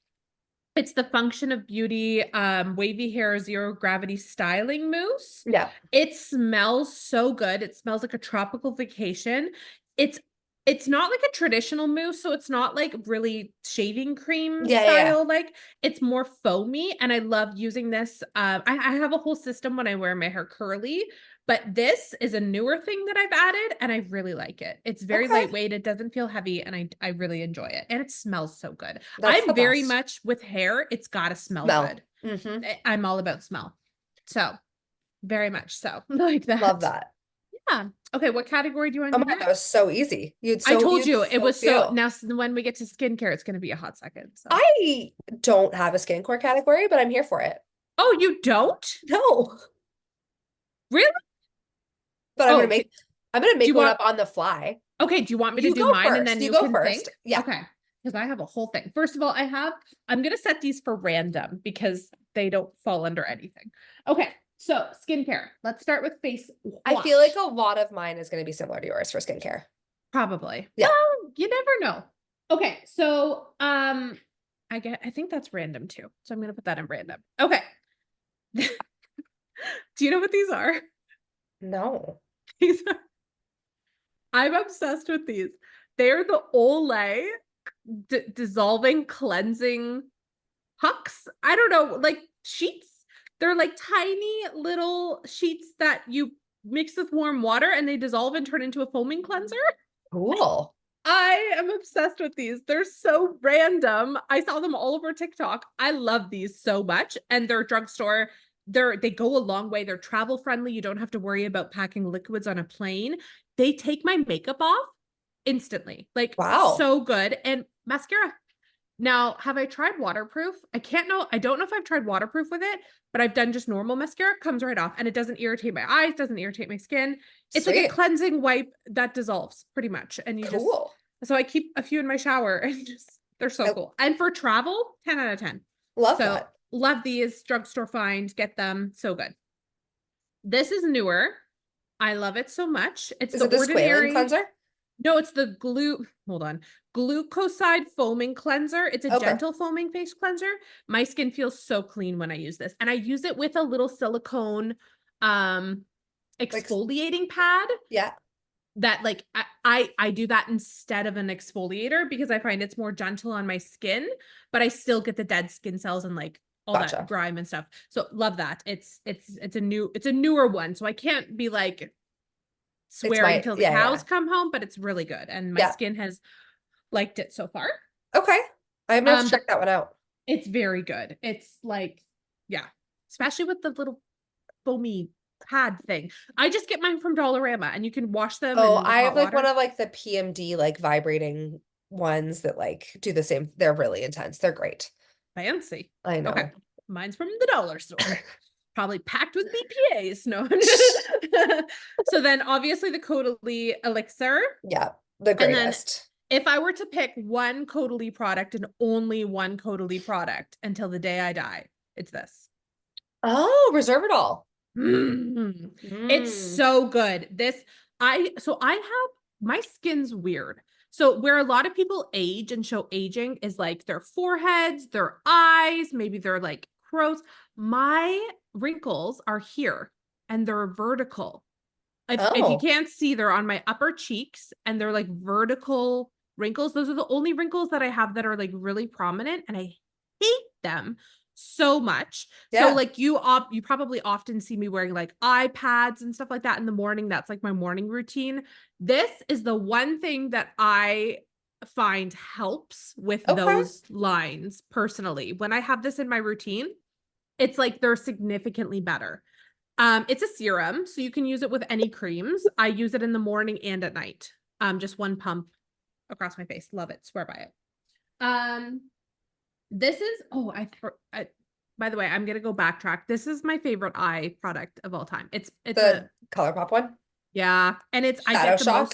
It's the Function of Beauty Wavy Hair Zero Gravity Styling Mousse. Yeah. It smells so good. It smells like a tropical vacation. It's it's not like a traditional mousse, so it's not like really shaving cream Yeah, yeah, yeah. style. Like it's more foamy, and I love using this. I have a whole system when I wear my hair curly, but this is a newer thing that I've added, and I really like it. It's very Okay. lightweight. It doesn't feel heavy, and I really enjoy it. And it smells so good. That's the I'm very best. much with hair. It's got to smell Smell. good. I'm all about smell. So very much so like Love that. that. Yeah. Okay. What category do you want Oh to my do God, that next? was so easy. I told You'd you it so was so feel. now when we get to skincare, it's going to be a hot second. So, I don't have a skincare category, but I'm here for it. oh, you don't? No, Really? but Oh, I'm gonna do make you one want, up on the fly. okay. Do you want me to You do go mine and first. then You you go can first. think? Yeah. Okay. Because I have a whole thing. First of all, I'm going to set these for random because they don't fall under anything. Okay. So skincare. Let's start with face I feel like wash. a lot of mine is going to be similar to yours for skincare. Probably. Yeah. Well, you never know. Okay, so I think that's random too. So I'm gonna put that in random. Okay. Do you know what these are? No. These are I'm obsessed with these. They're the Olay dissolving cleansing pucks. I don't know, like sheets. They're like tiny little sheets that you mix with warm water and they dissolve and turn into a foaming cleanser. Cool. I am obsessed with these. They're so random. I saw them all over TikTok. I love these so much. And they're drugstore. They go a long way. They're travel friendly. You don't have to worry about packing liquids on a plane. They take my makeup off instantly. Like Wow. so good. And mascara. Now, have I tried waterproof? I don't know if I've tried waterproof with it, but I've done just normal mascara, comes right off and it doesn't irritate my eyes, doesn't irritate my skin. It's like a Sweet. cleansing wipe that dissolves pretty much. And Cool. so I keep a few in my shower and they're so I cool. And for travel, 10 out of 10. love So that. love these drugstore finds, get them. So good. This is newer. I love it so much. It's Is the it the squalane Ordinary. cleanser? No, it's the hold on. Glucoside foaming cleanser. It's a Okay. gentle foaming face cleanser. My skin feels so clean when I use this. And I use it with a little silicone Like, exfoliating pad yeah. that like I do that instead of an exfoliator because I find it's more gentle on my skin, but I still get the dead skin cells and like all that Gotcha. grime and stuff. So love that. It's a newer one. So I can't be like It's swearing my, till the yeah, cows yeah. come home, but it's really good. And my Yeah. skin has liked it so far. Okay. I'm gonna have to But check that one out. it's very good. It's like, yeah, especially with the little foamy pad thing. I just get mine from Dollarama and you can wash them Oh, in with I hot have like one water. of like the PMD like vibrating ones that like do the same. They're really intense. They're great. Fancy. I Okay. know. Mine's from the dollar store. Probably packed with BPAs. No. So then obviously the Caudalie Elixir. Yeah, the And then greatest. if I were to pick one Caudalie product and only one Caudalie product until the day I die, it's this. Oh, reserve it all. Mm. It's Mm. so good. I have my skin's weird. So where a lot of people age and show aging is like their foreheads, their eyes, maybe they're like crow's. My wrinkles are here and they're vertical. If you Oh, can't see, they're on my upper cheeks and they're like vertical wrinkles. Those are the only wrinkles that I have that are like really prominent and I hate them so much. So yeah. like you probably often see me wearing like eye pads and stuff like that in the morning. That's like my morning routine. This is the one thing that I find helps with Okay. those lines personally. When I have this in my routine, it's like they're significantly better. It's a serum, so you can use it with any creams. I use it in the morning and at night. Just one pump across my face. Love it. Swear by it. This is, oh, by the way, I'm gonna go backtrack. This is my favorite eye product of all time. It's a, The ColourPop one. yeah, and I Shadow get the Shock.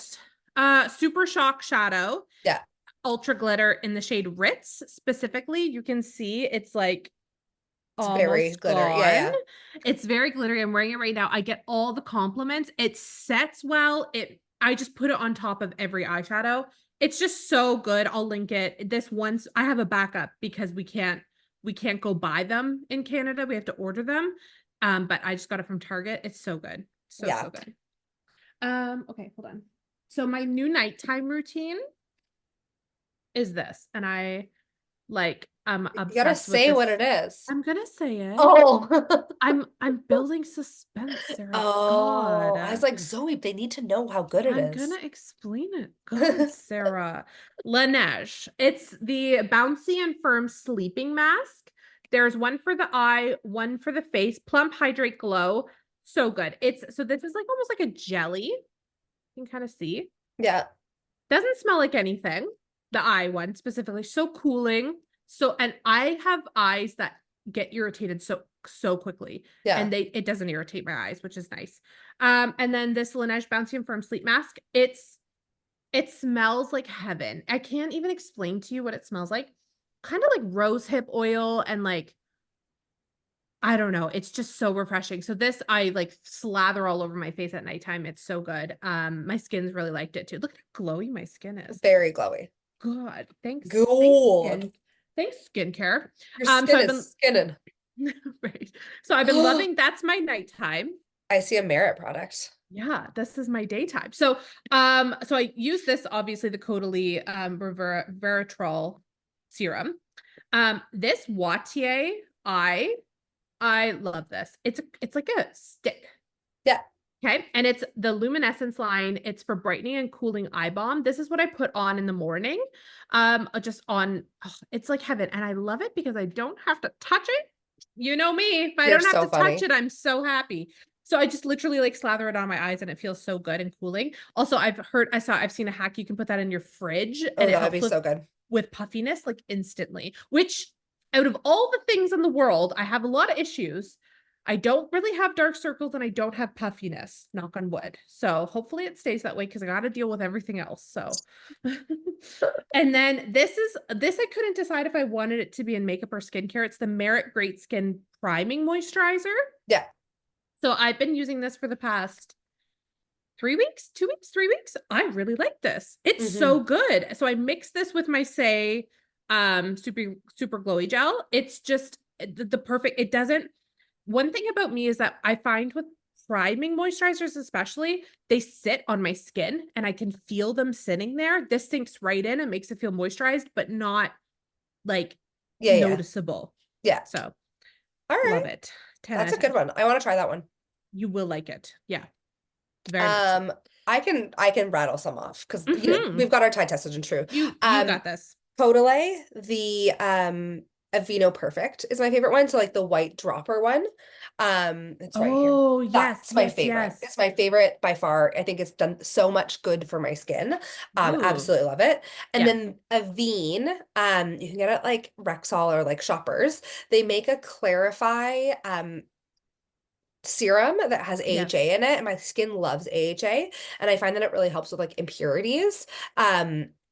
most Super Shock Shadow Yeah. Ultra Glitter in the shade Ritz specifically. You can see it's like It's very almost glittery. Yeah, gone. yeah. It's very glittery. I'm wearing it right now. I get all the compliments. It sets well. I just put it on top of every eyeshadow. It's just so good. I'll link it. This once I have a backup because we can't go buy them in Canada. We have to order them. But I just got it from Target. It's so good. So Yeah. so good. Okay, hold on. So my new nighttime routine is this, and I'm You gotta obsessed with say what this. it is. I'm gonna say it. Oh. I'm building suspense, Sarah. Oh, I was God. like, Zoe, they need to know how good it I'm is. gonna explain it. God, Sarah. Laneige. It's the bouncy and firm sleeping mask. There's one for the eye, one for the face. Plump, hydrate, glow. So good. So this is like almost like a jelly. You can kind of see. Yeah. Doesn't smell like anything. The eye one specifically. So cooling. And I have eyes that get irritated so quickly. Yeah. And it doesn't irritate my eyes, which is nice. And then this Laneige Bouncy and Firm Sleep Mask. It smells like heaven. I can't even explain to you what it smells like. Kind of like rose hip oil and like, I don't know. It's just so refreshing. So this I like slather all over my face at nighttime. It's so good. My skin's really liked it too. Look at how glowy my skin is. Very glowy. God, thanks Gold. thanks skincare. Your So skin I've is skinning. right. So I've been loving, that's my nighttime. I see a Merit product. Yeah, this is my daytime. So I use this, obviously the Caudalie Veritrol serum. This Wattier I love this. It's like a stick. Yeah. Okay. And it's the luminescence line. It's for brightening and cooling eye balm. This is what I put on in the morning. Just on, it's like heaven. And I love it because I don't have to touch it. You know me. If I You're don't have so to touch funny. it, I'm so happy. So I just literally like slather it on my eyes and it feels so good and cooling. Also, I've seen a hack. You can put that in your fridge Oh, and it that would helps be so good. with puffiness like instantly, which out of all the things in the world, I have a lot of issues. I don't really have dark circles and I don't have puffiness, knock on wood. So hopefully it stays that way because I got to deal with everything else. So, and then this I couldn't decide if I wanted it to be in makeup or skincare. It's the Merit Great Skin Priming Moisturizer. Yeah. So I've been using this for the past 3 weeks, 2 weeks, 3 weeks. I really like this. It's Mm-hmm. so good. So I mix this with my Saie super glowy gel. It's just the perfect, it doesn't, one thing about me is that I find with priming moisturizers, especially, they sit on my skin and I can feel them sitting there. This sinks right in and makes it feel moisturized, but not like Yeah, yeah. noticeable. Yeah. So All love right. it. 10 out That's of a good 10. one. I want to try that one. You will like it. Yeah. Very much so. I can rattle some off because Mm-hmm. we've got our Tide tested and true. You got this. Caudalie, the Aveeno Perfect is my favorite one. So like the white dropper one. It's right here. Oh, yes, That's my yes, favorite. yes. It's my favorite by far. I think it's done so much good for my skin. Ooh, Absolutely love it. And yeah. then Avene, you can get it like Rexall or like Shoppers. They make a clarify serum that has AHA Yes. in it, and my skin loves AHA, and I find that it really helps with like impurities.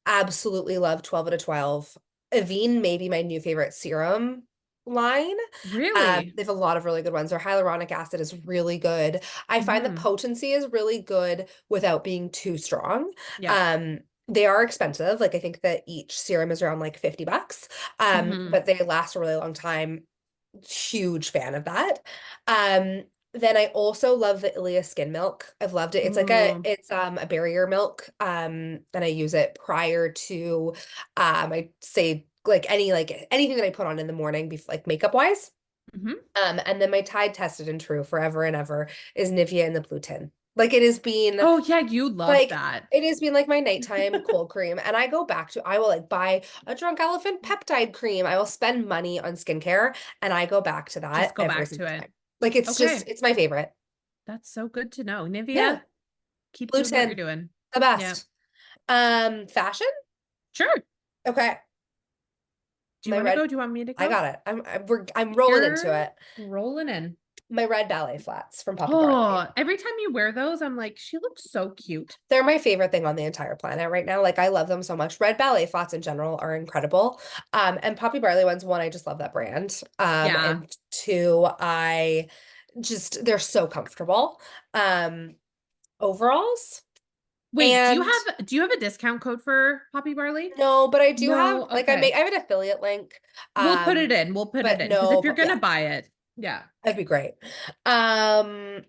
Absolutely love 12 out of 12. Avene may be my new favorite serum line. Really? They have a lot of really good ones. Their hyaluronic acid is really good. I find the Mm-hmm. potency is really good without being too strong. Yeah. They are expensive. Like I think that each serum is around like $50. Mm-hmm. But they last a really long time. Huge fan of that. Um, then I also love the Ilia skin milk. I've loved it. It's like Ooh, it's a barrier milk. And I use it prior to I say like anything that I put on in the morning like makeup wise. mm-hmm. And then my Tide tested and true forever and ever is Nivea in the blue tin. Like it has been Oh, yeah, you love like that. it has been like my nighttime cold cream. And I go back to I will like buy a drunk elephant peptide cream. I will spend money on skincare and I go back to Just that go every back to single it. time. Like it's just Okay. it's my favorite. That's so good to know. Nivea, Yeah. keep Blue doing what you're tin, doing. the Yeah. best. Fashion? Sure. Okay. Do you My want to red, go? Do you want me to I go? got it. I'm rolling into You're it. rolling in. My red ballet flats from Poppy Barley. Oh, every time you wear those, I'm like, she looks so cute. They're my favorite thing on the entire planet right now. Like I love them so much. Red ballet flats in general are incredible. And Poppy Barley ones, one, I just love that brand. Yeah. And two, they're so comfortable. Overalls. Wait, And do you have a discount code for Poppy Barley? no, but I do have No. like Okay. I have an affiliate link. We'll put it in. We'll put it But in because if no, you're but gonna yeah, buy it, yeah. that'd be great. Um,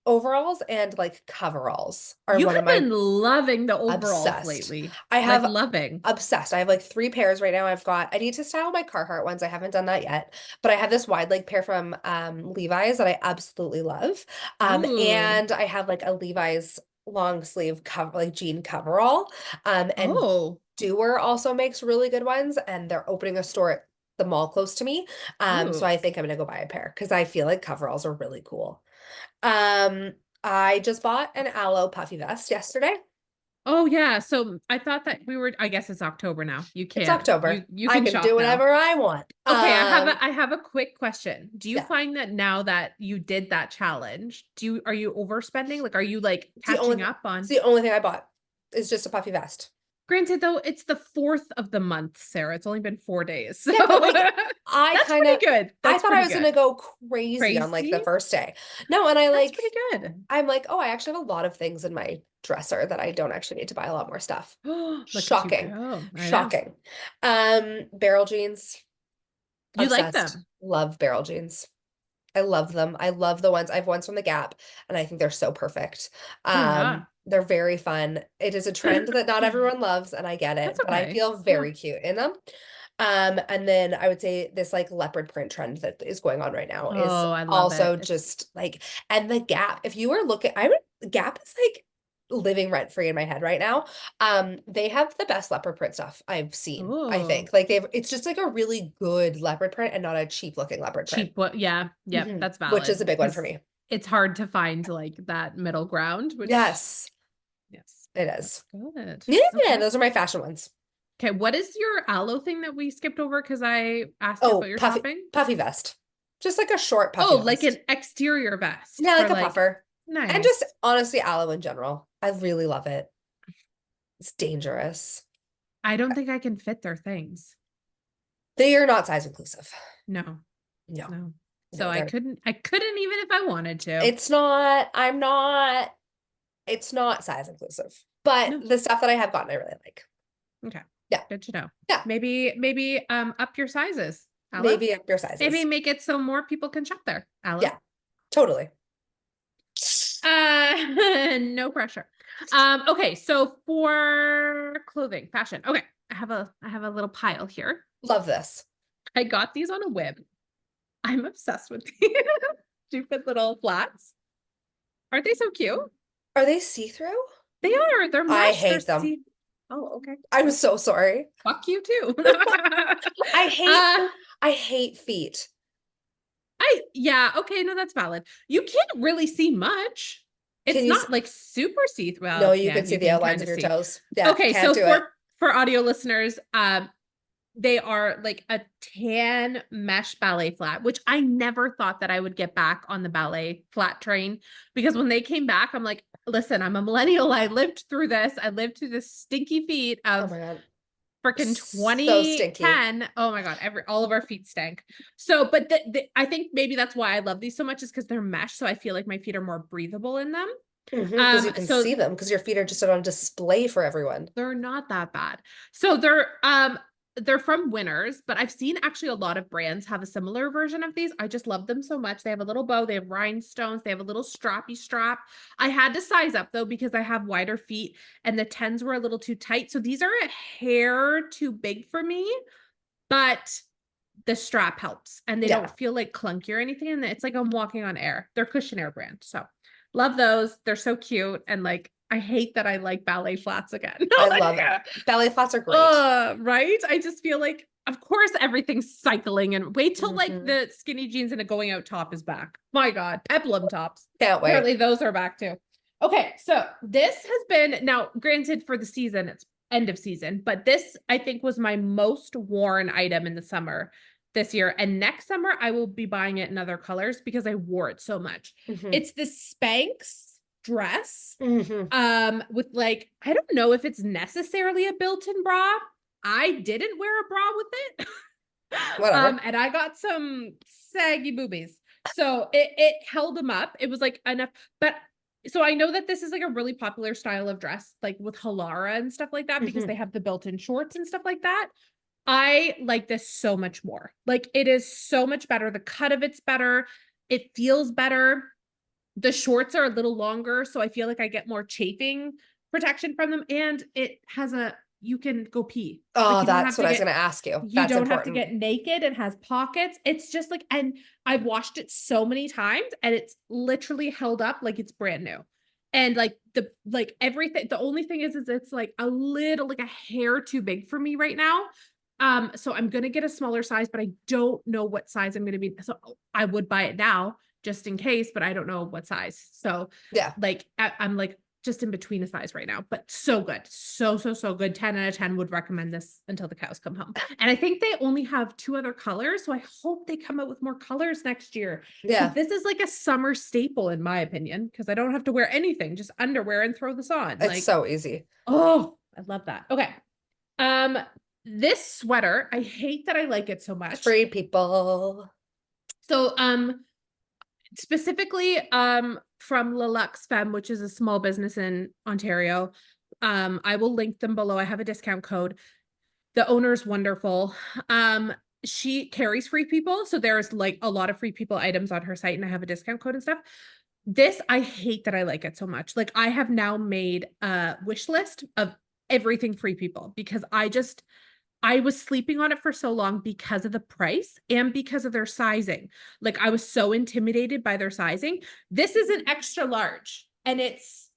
Overalls and like coveralls are You one of have my been loving the overalls obsessed. lately. I Like have loving. obsessed. I have like three pairs right now. I need to style my Carhartt ones. I haven't done that yet, but I have this wide leg pair from Levi's that I absolutely love. Ooh. And I have like a Levi's long sleeve cover like jean coverall. And Oh. Doer also makes really good ones, and they're opening a store at the mall close to me. So Ooh. I think I'm gonna go buy a pair because I feel like coveralls are really cool. I just bought an aloe puffy vest yesterday. Oh yeah. So I thought that I guess it's October now. You It's can't October. you I can can do shop now. whatever I want. Okay, I have a quick question. Do you Yeah, find that now that you did that challenge, are you overspending? Like are you like it's the catching only up it's on? the only thing I bought is just a puffy vest. Granted though, it's the 4th of the month, Sarah. It's only been 4 days. So Yeah, but like I that's kind pretty of good. I That's thought I pretty was gonna good. go crazy on like Crazy? the first day. No, and That's pretty good. I'm like, oh, I actually have a lot of things in my dresser that I don't actually need to buy a lot more stuff. Look at you Shocking. go. I know. Shocking. Barrel jeans, You like obsessed. them. Love barrel jeans. I love them. I love the ones. I have ones from the Gap, and I think they're so perfect. Oh yeah. They're very fun. It is a trend that not everyone loves, and I get That's it, but I okay. feel Yeah. very cute in them. And then I would say this like leopard print trend that is going on right now is Oh, I love it. also just like, and the Gap, if you were looking, Gap is like living rent free in my head right now. They have the best leopard print stuff I've seen, I Oh, think. Like it's just like a really good leopard print and not a cheap looking leopard print. cheap. What? Yeah. Yep. That's Which is valid a big one for because me. it's hard to find like that middle ground, which, Yes, yes, it that's is. good. Yeah, Okay. those are my fashion ones. Okay. What is your aloe thing that we skipped over? Because I asked you about Oh, your shopping. puffy vest. Just like a short puffy Oh, like an vest. exterior vest Yeah, for like a like, puffer. And just nice. honestly, aloe in general. I really love it. It's dangerous. I don't think I can fit their things. They are not size inclusive. No, No, no. So no, I couldn't even if I wanted to. it's not, it's not size inclusive. But No. the stuff that I have gotten, I really like. Okay. Yeah. Good to know. Yeah. Maybe up your sizes, Aloe. Maybe up your Maybe sizes. make it so more people can shop there, Aloe. Yeah, totally. No pressure. Okay, so for clothing, fashion. Okay, I have a little pile here. Love this. I got these on a whim. I'm obsessed with these stupid little flats. Aren't they so cute? Are they see-through? They are. They're I mesh. They're hate them. see. Oh, okay. I'm so sorry. Fuck you too. I hate uh, I hate feet. yeah, okay, no, that's valid. You can't really see much. Can It's you not like super see through. No, Well, you yeah, can see you the can outlines kind of of your see. toes. Yeah, Okay, can't so do it. for audio listeners, they are like a tan mesh ballet flat, which I never thought that I would get back on the ballet flat train because when they came back, I'm like, listen, I'm a millennial. I lived through this. I lived through the stinky feet Oh of my God. freaking So stinky. 2010. Oh my God, all of our feet stank. So, but I think maybe that's why I love these so much is because they're mesh. So I feel like my feet are more breathable in them. Because you can So see them because your feet are just on display for everyone. they're not that bad. So they're from Winners, but I've seen actually a lot of brands have a similar version of these. I just love them so much. They have a little bow, they have rhinestones, they have a little strappy strap. I had to size up though because I have wider feet and the 10s were a little too tight. So these are a hair too big for me, but the strap helps and they Yeah, don't feel like clunky or anything. And it's like I'm walking on air. They're Cushion Air brand. So love those. They're so cute. And like, I hate that I like ballet flats again. I Like, love it. Ballet flats are great. right? I just feel like, of course, everything's cycling and wait till like Mhm. the skinny jeans and a going out top is back. My God, peplum tops. Can't wait. Apparently those are back too. Okay, so this has been now granted for the season, it's end of season. But this, I think, was my most worn item in the summer this year. And next summer, I will be buying it in other colors because I wore it so much. It's this Spanx dress with like, I don't know if it's necessarily a built-in bra. I didn't wear a bra with it. Whatever. And I got some saggy boobies. So it held them up. It was like enough, but so I know that this is like a really popular style of dress, like with Halara and stuff like that, because they have the built-in shorts and stuff like that. I like this so much more. Like it is so much better. The cut of it's better. It feels better. The shorts are a little longer, so I feel like I get more chafing protection from them. And it has you can go pee. Like Oh, you don't that's have what to I was get, going to ask you. you That's don't have to important. get naked. It has pockets. It's just like, and I've washed it so many times and it's literally held up like it's brand new. And like everything, the only thing is it's like a little, like a hair too big for me right now. So I'm going to get a smaller size, but I don't know what size I'm going to be. So I would buy it now just in case, but I don't know what size. So Yeah. like, I'm like just in between a size right now, but so good. So good. 10 out of 10 would recommend this until the cows come home. And I think they only have 2 other colors. So I hope they come out with more colors next year. Yeah. This is like a summer staple in my opinion, because I don't have to wear anything, just underwear and throw this on. It's Like, so easy. oh, I love that. Okay. This sweater, I hate that I like it so much. Free people. So, specifically, from Le Luxe Femme, which is a small business in Ontario. I will link them below. I have a discount code. The owner's wonderful. She carries free people. So there's like a lot of free people items on her site and I have a discount code and stuff. This, I hate that I like it so much. Like I have now made a wish list of everything free people because I was sleeping on it for so long because of the price and because of their sizing. Like I was so intimidated by their sizing. This is an extra large and it's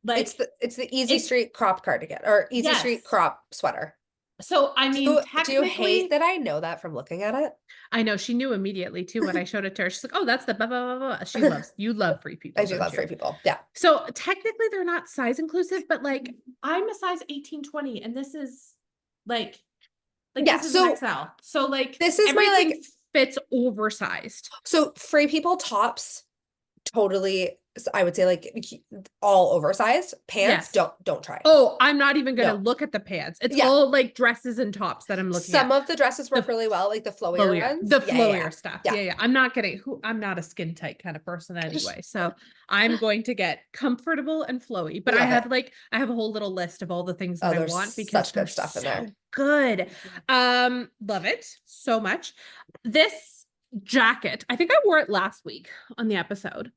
like it's the Easy Street crop cardigan or Easy Street crop sweater. So I mean, do you hate that I know that from looking at it? I know she knew immediately too when I showed it to her. She's like, "Oh, that's the blah blah blah blah." You love free people. I do love free people. Yeah. So technically they're not size inclusive, but like I'm a size 18, 20, and this is like yeah, this is an XL. So like this is everything my like fits oversized. So free people tops totally, I would say like all oversized. Pants, don't try it. Oh, I'm not even gonna look at the pants. It's all like dresses and tops that I'm looking at. Some of the dresses work really well, like the flowier ones. The flowier stuff. Yeah. I'm not a skin tight kind of person anyway. So I'm going to get comfortable and flowy. But I have a whole little list of all the things that I want because such good stuff in there. Good. Love it so much. This jacket, I think I wore it last week on the episode.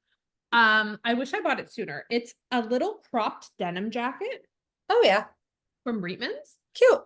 I wish I bought it sooner. It's a little cropped denim jacket. Oh yeah. From Reitman's. Cute.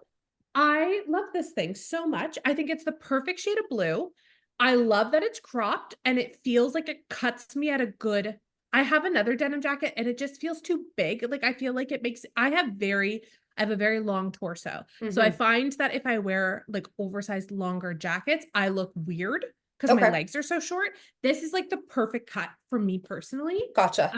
I love this thing so much. I think it's the perfect shade of blue. I love that it's cropped and it feels like it cuts me at a good. I have another denim jacket and it just feels too big. Like I feel like it makes, I have a very long torso. So I find that if I wear like oversized longer jackets, I look weird because my legs are so short. This is like the perfect cut for me personally. Gotcha.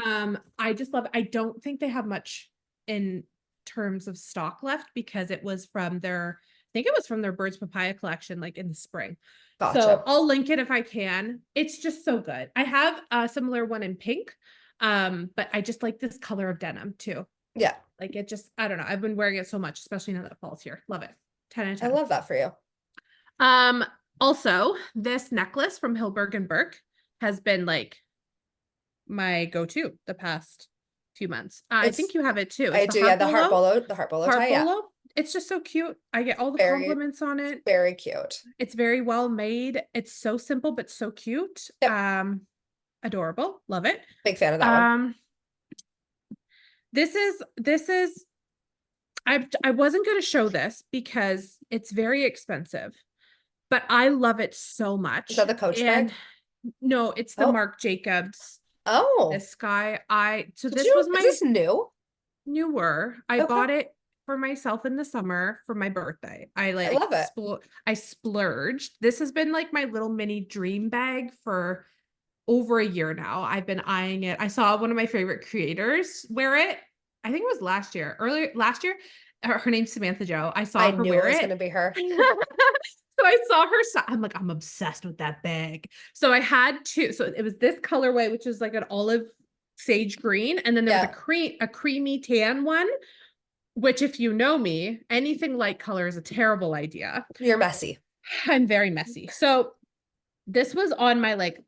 I just love it. I don't think they have much in terms of stock left because it was from their, I think it was from their Birds Papaya collection, like in the spring. Gotcha. So I'll link it if I can. It's just so good. I have a similar one in pink, but I just like this color of denim too. Yeah. Like it just, I don't know. I've been wearing it so much, especially now that fall's here. Love it. 10 out of 10. I love that for you. Also, this necklace from Hilberg and Berk has been like my go-to the past few months. I think you have it too. I do, yeah. The heart bolo tie. Yeah. It's just so cute. I get all the compliments on it. Very cute. It's very well made. It's so simple but so cute. Yep. Adorable. Love it. Big fan of that one. This is I wasn't going to show this because it's very expensive, but I love it so much. Is that the Coach bag? No, it's the Marc Jacobs. Oh, this guy. Is this new? Newer. I bought it for myself in the summer for my birthday. I love it. I splurged. This has been like my little mini dream bag for over a year now. I've been eyeing it. I saw one of my favorite creators wear it. I think it was earlier last year. her name's Samantha Joe. I saw I her knew it wear was it. gonna be her. So I saw her. I'm like, I'm obsessed with that bag. So I had two. So it was this colorway, which is like an olive sage green, and then there was Yeah, a creamy tan one. Which, if you know me, anything light color is a terrible idea. you're messy. I'm very messy. So this was on my like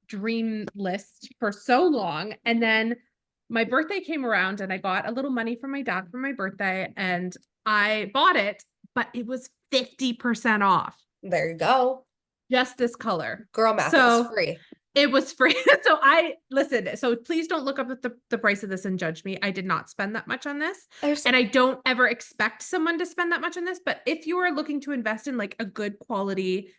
dream list for so long. And then my birthday came around and I got a little money from my dad for my birthday and I bought it, but it was 50% off. There you go. Just this color. Girl math, it was So free. it was free. So I listen. So please don't look up at the price of this and judge me. I did not spend that much on this. There's And I don't ever expect someone to spend that much on this. But if you are looking to invest in like a good quality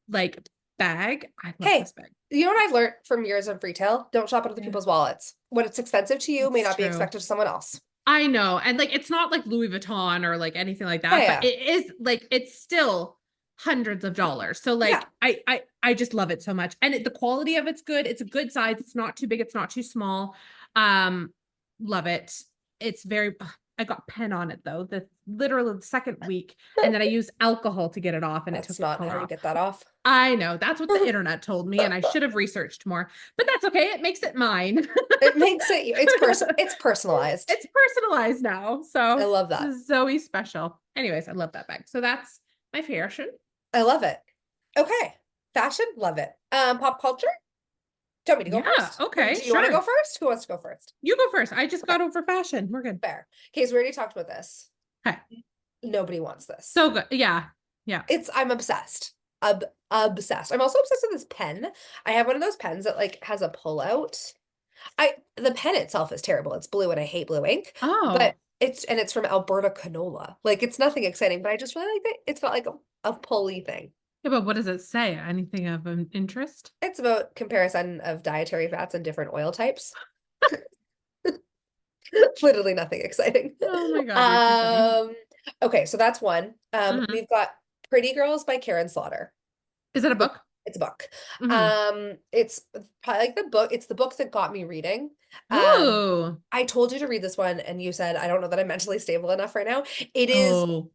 like bag, I love Hey, this bag. you know what I've learned from years of retail? Don't shop at other Yeah, people's wallets. What it's expensive to you may it's not be true. expected to someone else. I know. And like it's not like Louis Vuitton or like anything like Yeah, that, but yeah, it is like it's still hundreds of dollars. So yeah. like I just love it so much. And the quality of it's good. It's a good size. It's not too big, it's not too small. Um love it. It's very I got pen on it though, the literally the second week. And then I used alcohol to get it off and it took That's the not color how you off. get that off. I know that's what the internet told me, and I should have researched more, but that's okay. It makes it mine. It makes it, it's personalized. It's personalized now. I So love this that. is Zoe special. Anyways, I love that bag. So that's my fashion. I love it. Okay. Fashion, love it. Pop culture? Do you want me to go Yeah. first? Okay. Do you want to go Sure. first? Who wants to go first? You go first. I just Okay, got over fashion. We're good. fair. Okay, so we already talked about this. Okay. Nobody wants this. So good. Yeah. Yeah. I'm obsessed. Obsessed. I'm also obsessed with this pen. I have one of those pens that like has a pull out. The pen itself is terrible. It's blue and I hate blue ink, but Oh. it's from Alberta canola. Like it's nothing exciting, but I just really like that it's got like a pulley thing. Yeah, but what does it say? Anything of an interest? It's about comparison of dietary fats and different oil types. Literally nothing exciting. Oh my God, you're too funny. Okay, so that's one. Mhm. We've got Pretty Girls by Karen Slaughter. Is it a book? It's a book. Mhm. It's probably like the book. It's the book that got me reading. Ooh. I told you to read this one, and you said, I don't know that I'm mentally stable enough right now. It is Oh.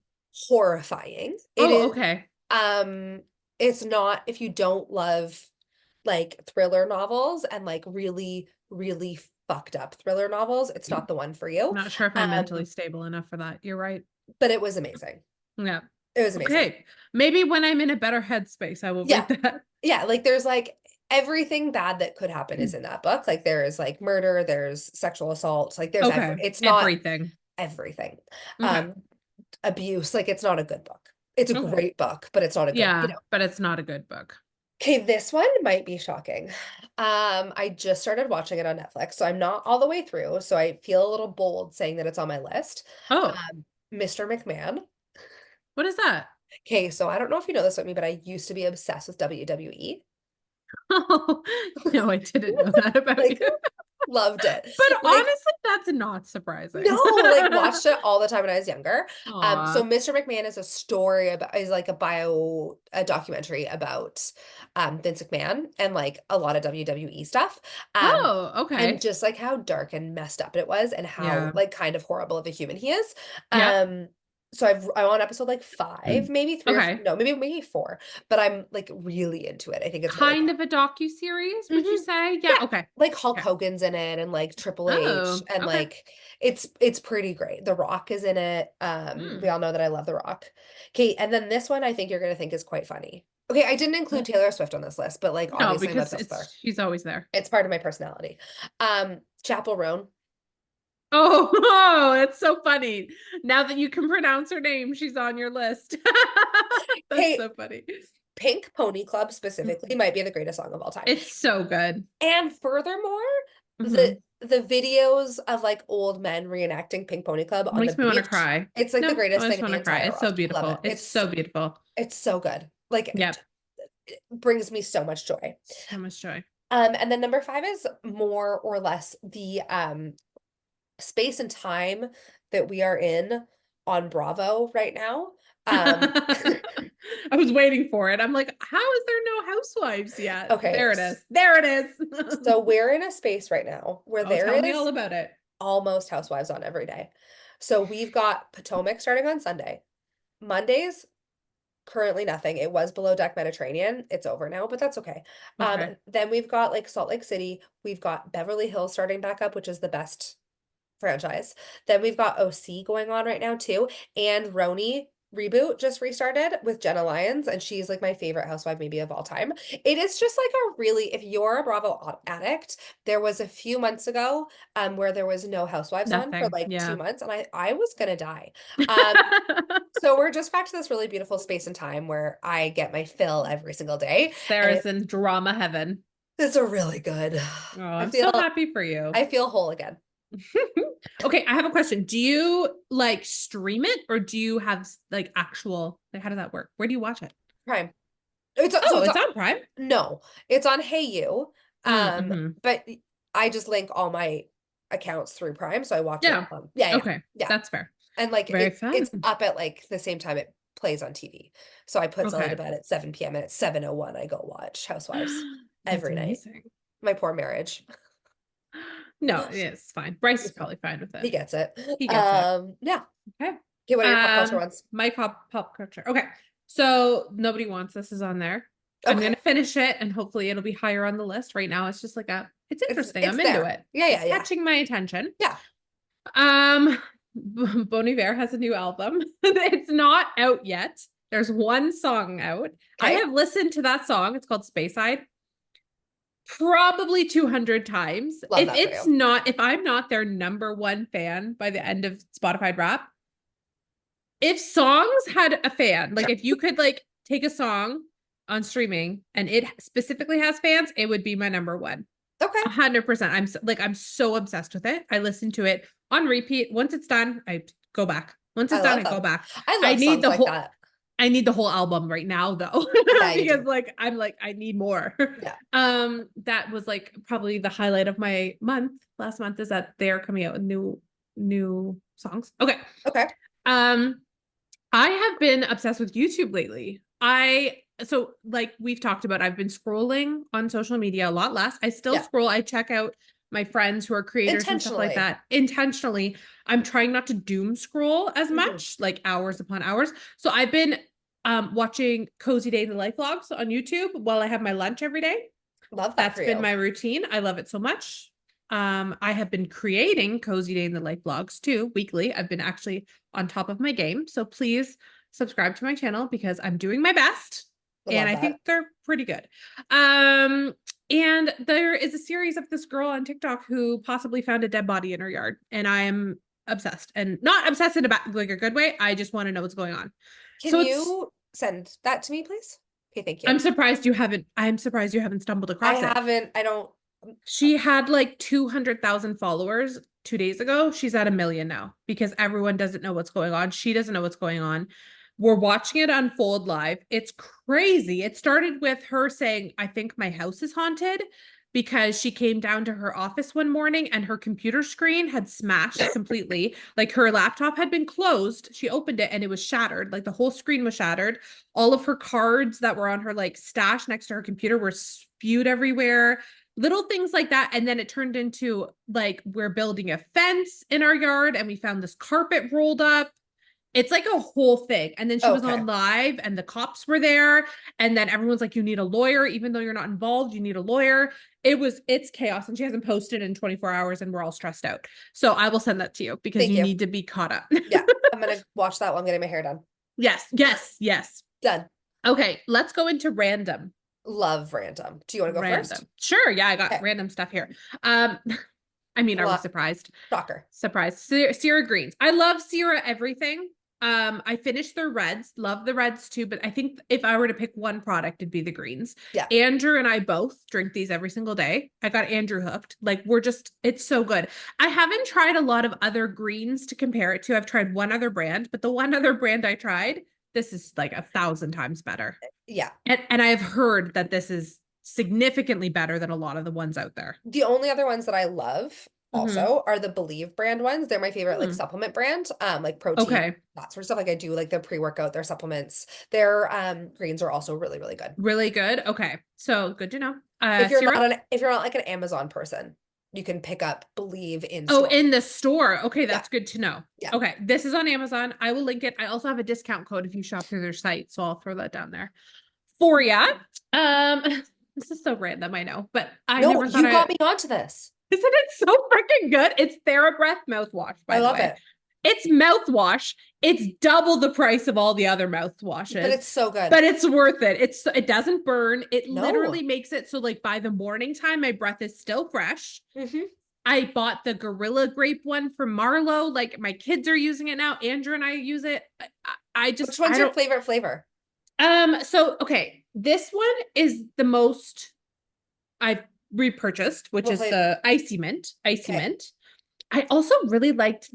horrifying. It Oh, is, okay. um, it's not if you don't love like thriller novels and like really, really fucked up thriller novels, it's not the one for you. Not sure if I'm Um, mentally stable enough for that. You're right. but it was amazing. Yeah. It was amazing. Okay. Maybe when I'm in a better headspace, I will Yeah. read that. Yeah, like there's like everything bad that could happen is in that book. Like there's like murder, there's sexual assault, like there's Okay. it's not Everything. everything. Okay. Abuse, like it's not a good book. It's a Okay. great book, but it's not a good, Yeah, but it's not a good book. Okay, this one might be shocking. I just started watching it on Netflix, so I'm not all the way through, so I feel a little bold saying that it's on my list. Oh, Um, Mr. McMahon. what is that? Okay, so I don't know if you know this about me, but I used to be obsessed with WWE. Oh, no, I didn't know that about Like you. loved it. But Like honestly, that's not surprising. no, like watched it all the time when I was younger. So Aw. Mr. McMahon is a story about is like a documentary about Vince McMahon and like a lot of WWE stuff. Oh, And okay. just like how dark and messed up it was and how Yeah. like kind of horrible of a human he is. Yep. So I'm on episode like 5, maybe 3 or Okay. no, maybe 4, but I'm like really into it. I think it's really Kind good. of a docu-series, would you Mhm. say? Yeah, Yeah, okay. like Hulk Okay. Hogan's in it and like Triple H Oh, and okay. like it's pretty great. The Rock is in it. We Hmm. all know that I love The Rock. Okay, and then this one I think you're gonna think is quite funny. Okay, I didn't include Taylor Swift on this list, but like No, obviously I'm because obsessed with her. she's always there. It's part of my personality. Chapel Roan. Oh, oh, it's so funny. Now that you can pronounce her name, she's on your list. That's Hey, so funny. Pink Pony Club specifically might be the greatest song of all time. It's so good. And furthermore, Mhm. the videos of like old men reenacting Pink Pony Club on the Makes me want to beach, cry. it's like the No, I greatest thing just in want the to cry. entire It's so world. Love beautiful. it. It's so beautiful. It's so good. Like Yep. it brings me so much joy. So much joy. And then number 5 is more or less the space and time that we are in on Bravo right now. I was waiting for it. I'm like, how is there no housewives yet? Okay, There it is. There it is. so we're in a space right now where Oh, there tell me all is about it. almost housewives on every day. So we've got Potomac starting on Sunday. Mondays, currently nothing. It was Below Deck Mediterranean. It's over now, but that's okay. Okay. Then we've got like Salt Lake City. We've got Beverly Hills starting back up, which is the best franchise. Then we've got OC going on right now too. And Roni reboot just restarted with Jenna Lyons, and she's like my favorite housewife maybe of all time. It is just like a really, if you're a Bravo addict, there was a few months ago where there was no housewives on for Nothing. like Yeah. 2 months, and I was gonna die. Um so we're just back to this really beautiful space and time where I get my fill every single day, and Sarah's in drama heaven. it's a really good. Oh, I I'm feel so happy for you. I feel whole again. Okay, I have a question. Do you like stream it or do you have like actual, like how does that work? Where do you watch it? Prime. It's Oh, so it's it's on Prime. no, it's on Hey You. Mm-hmm. But I just link all my accounts through Prime, so I watch it Yeah. yeah. Okay. Yeah. That's fair. And like Very it's fun. up at like the same time it plays on TV. So I put Zoe to Okay. bed at 7 p.m. and at 7:01 I go watch Housewives That's every night. amazing. My poor marriage. No, it's fine. Bryce is He's fine. probably fine with He it. gets it. He gets it. Yeah. Okay. Okay, what are your pop culture ones? My pop culture. Okay. So Nobody Wants This is on there. I'm Okay. gonna finish it and hopefully it'll be higher on the list. Right now, it's just like it's interesting. It's I'm into there. it. Yeah, It's yeah, yeah. catching my attention. Yeah. Bon Iver has a new album. It's not out yet. There's one song out. I Okay. have listened to that song. It's called Speyside. Probably 200 times. Love that for you. If I'm not their number one fan by the end of Spotify Rap, if songs had a fan, like if you could like take a song on streaming and it specifically has fans, it would be my number one. Okay. 100%. I'm so obsessed with it. I listen to it on repeat. Once it's done, I go back. Once I it's done, love I go them. back. I I love need songs the like whole that. I need the whole album right now though. Yeah, you Because do. like I'm like I need more. Yeah. That was like probably the highlight of my last month is that they're coming out with new songs. Okay. Okay. I have been obsessed with YouTube lately. So like we've talked about, I've been scrolling on social media a lot less. I still Yeah. scroll. I check out my friends who are creators and stuff like Intentionally. that. Intentionally. I'm trying not to doom scroll as much, like hours upon hours. So I've been watching Cozy Day in the Life vlogs on YouTube while I have my lunch every day. Love that That's for been you. my routine. I love it so much. I have been creating Cozy Day in the Life vlogs too, weekly. I've been actually on top of my game. So please subscribe to my channel because I'm doing my best. I And love I that. think they're pretty good. And there is a series of this girl on TikTok who possibly found a dead body in her yard. And I am obsessed, and not obsessed in like a good way. I just want to know what's going on. Can So it's you send that to me, please? Okay, thank you. I'm surprised you haven't stumbled I across it. haven't, I don't. She had like 200,000 followers 2 days ago. She's at 1 million now because everyone doesn't know what's going on. She doesn't know what's going on. We're watching it unfold live. It's crazy. It started with her saying, I think my house is haunted because she came down to her office one morning and her computer screen had smashed completely. Like her laptop had been closed. She opened it and it was shattered. Like the whole screen was shattered. All of her cards that were on her like stash next to her computer were spewed everywhere. Little things like that. And then it turned into like, we're building a fence in our yard and we found this carpet rolled up. It's like a whole thing. And then she was on live and the cops were there. And then everyone's like, you need a lawyer, even though you're not involved, you need a lawyer. It's chaos. And she hasn't posted in 24 hours and we're all stressed out. So I will send that to you because Thank you you. need to be caught up. Yeah, I'm gonna watch that while I'm getting my hair done. Yes. Done. Okay, let's go into random. Love random. Do you want to go first? Sure. Yeah, I got Okay. random stuff here. I mean, are we surprised? Shocker. Surprised. CIRA greens. I love CIRA everything. I finished their reds, love the reds too, but I think if I were to pick one product, it'd be the greens. Yeah. Andrew and I both drink these every single day. I got Andrew hooked. Like it's so good. I haven't tried a lot of other greens to compare it to. I've tried one other brand, but the one other brand I tried, this is like 1,000 times better. Yeah. And I have heard that this is significantly better than a lot of the ones out there. The only other ones that I love also are the Believe brand ones. They're my favorite like supplement brand, like protein, that sort of stuff. Like I do like their pre-workout, their supplements. Their greens are also really, really good. Really good. Okay. So good to know. If you're not like an Amazon person. you can pick up Believe in Oh, store. in the store. Okay, Yeah. that's good to know. Yeah. Okay, this is on Amazon. I will link it. I also have a discount code if you shop through their site, so I'll throw that down there for ya. Um, this is so random, I know, but I No, never thought you got me onto this. Isn't it so freaking good? It's TheraBreath mouthwash, by I the love way. it. It's mouthwash. It's double the price of all the other But mouthwashes, it's so good. but it's worth it. It doesn't burn. It No. literally makes it so like by the morning time, my breath is still fresh. I bought the Gorilla Grape one from Marlo. Like my kids are using it now. Andrew and I use it. Which one's your favorite flavor? So okay, this one is the most I've repurchased, which is the icy mint. Mint. I also really liked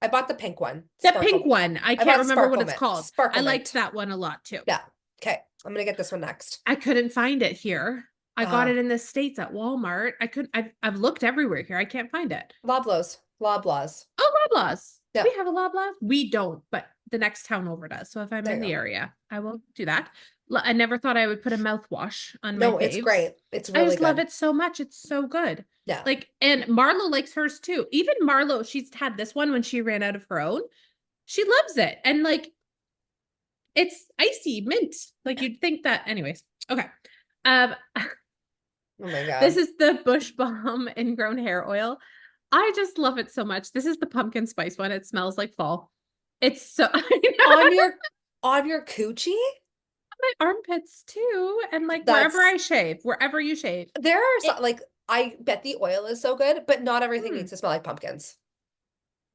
I bought the pink one. The pink one. I can't remember what it's called. I liked that one a lot too. Yeah. Okay. I'm gonna get this one next. I couldn't find it here. I got it in the States at Walmart. I've looked everywhere here. I can't find it. Loblaws. Oh, Loblaws. Yeah. We have a Loblaws? We don't, but the next town over does. So if I'm in the area, I will do that. I never thought I would put a mouthwash on my faves. It's great. It's really I just love it so much. It's so good. Yeah. Like, and Marlo likes hers too. Even Marlo, she's had this one when she ran out of her own. She loves it. And like, it's icy mint. Like you'd think that anyways. Okay. Oh my God. This is the Bush Balm Ingrown Hair Oil. I just love it so much. This is the pumpkin spice one. It smells like fall. It's so on your coochie? My armpits too. And like wherever I shave, wherever you shave. There are some, like I bet the oil is so good, but not everything needs to smell like pumpkins.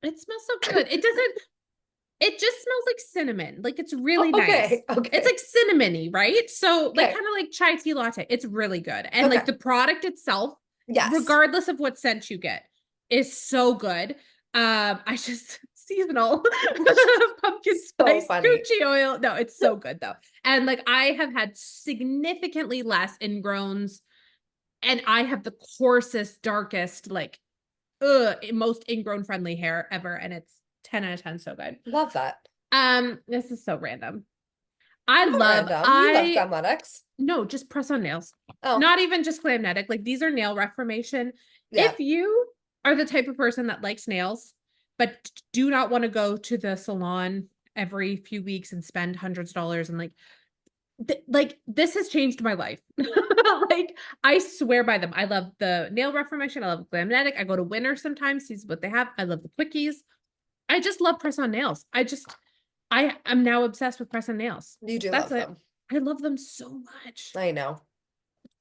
It smells so good. It just smells like cinnamon. Like it's really nice. Okay. It's like cinnamony, right? So like kind of like chai tea latte. It's really good. And like the product itself, regardless of what scent you get, is so good. I just seasonal pumpkin spice coochie oil. No, it's so good though. And like I have had significantly less ingrowns, and I have the coarsest, darkest, like most ingrown friendly hair ever. And it's 10 out of 10. So good. Love that. This is so random. You love Glamletics? No, just press on nails. Oh. Not even just Glamnetic. Like these are nail reformation. Yeah. If you are the type of person that likes nails, but do not want to go to the salon every few weeks and spend hundreds of dollars and like this has changed my life. Like I swear by them. I love the nail reformation. I love Glamnetic. I go to Winner sometimes, see what they have. I love the quickies. I just love press-on nails. I am now obsessed with press-on nails. You do love them. I love them so much. I know.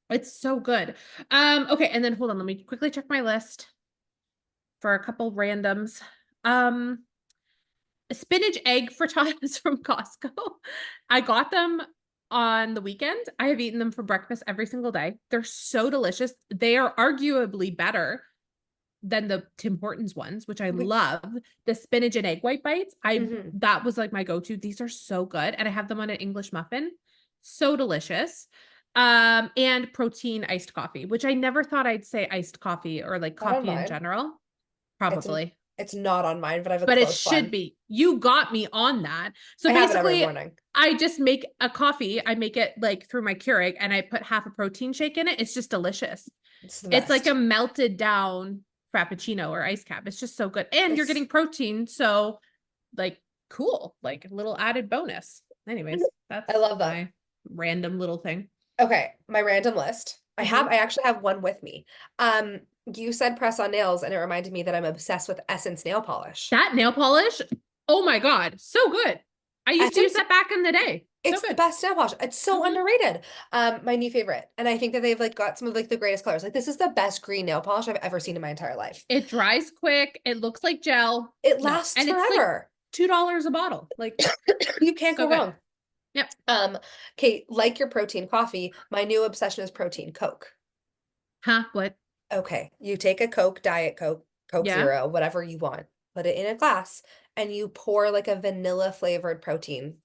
It's so good. Okay, and then hold on, let me quickly check my list for a couple randoms. Spinach egg frittatas from Costco. I got them on the weekend. I have eaten them for breakfast every single day. They're so delicious. They are arguably better than the Tim Hortons ones, which I love. The spinach and egg white bites. That was like my go-to. These are so good. And I have them on an English muffin. So delicious. And protein iced coffee, which I never thought I'd say iced coffee or like coffee in general. Probably. It's not on mine, but I have a But it should be. You got me on that. So basically, I just make a coffee. I make it like through my Keurig and I put half a protein shake in it. It's just delicious. It's like a melted down Frappuccino or ice cap. It's just so good. And you're getting protein. So like cool, like a little added bonus. Anyways, I love that. My random little thing. Okay. My random list. I actually have one with me. You said press on nails, and it reminded me that I'm obsessed with Essence nail polish. That nail polish, oh my God, so good. I used to use that back in the day. It's the best nail polish. It's so underrated. My new favorite. And I think that they've like got some of like the greatest colors. Like this is the best green nail polish I've ever seen in my entire life. It dries quick. It looks like gel. It lasts forever. It's like $2 a bottle. Like you can't go wrong. Yep. Kate, like your protein coffee, my new obsession is protein Coke. Huh? What? Okay. You take a Coke, Diet Coke, Coke Zero, whatever you want, put it in a glass, and you pour like a vanilla flavored protein.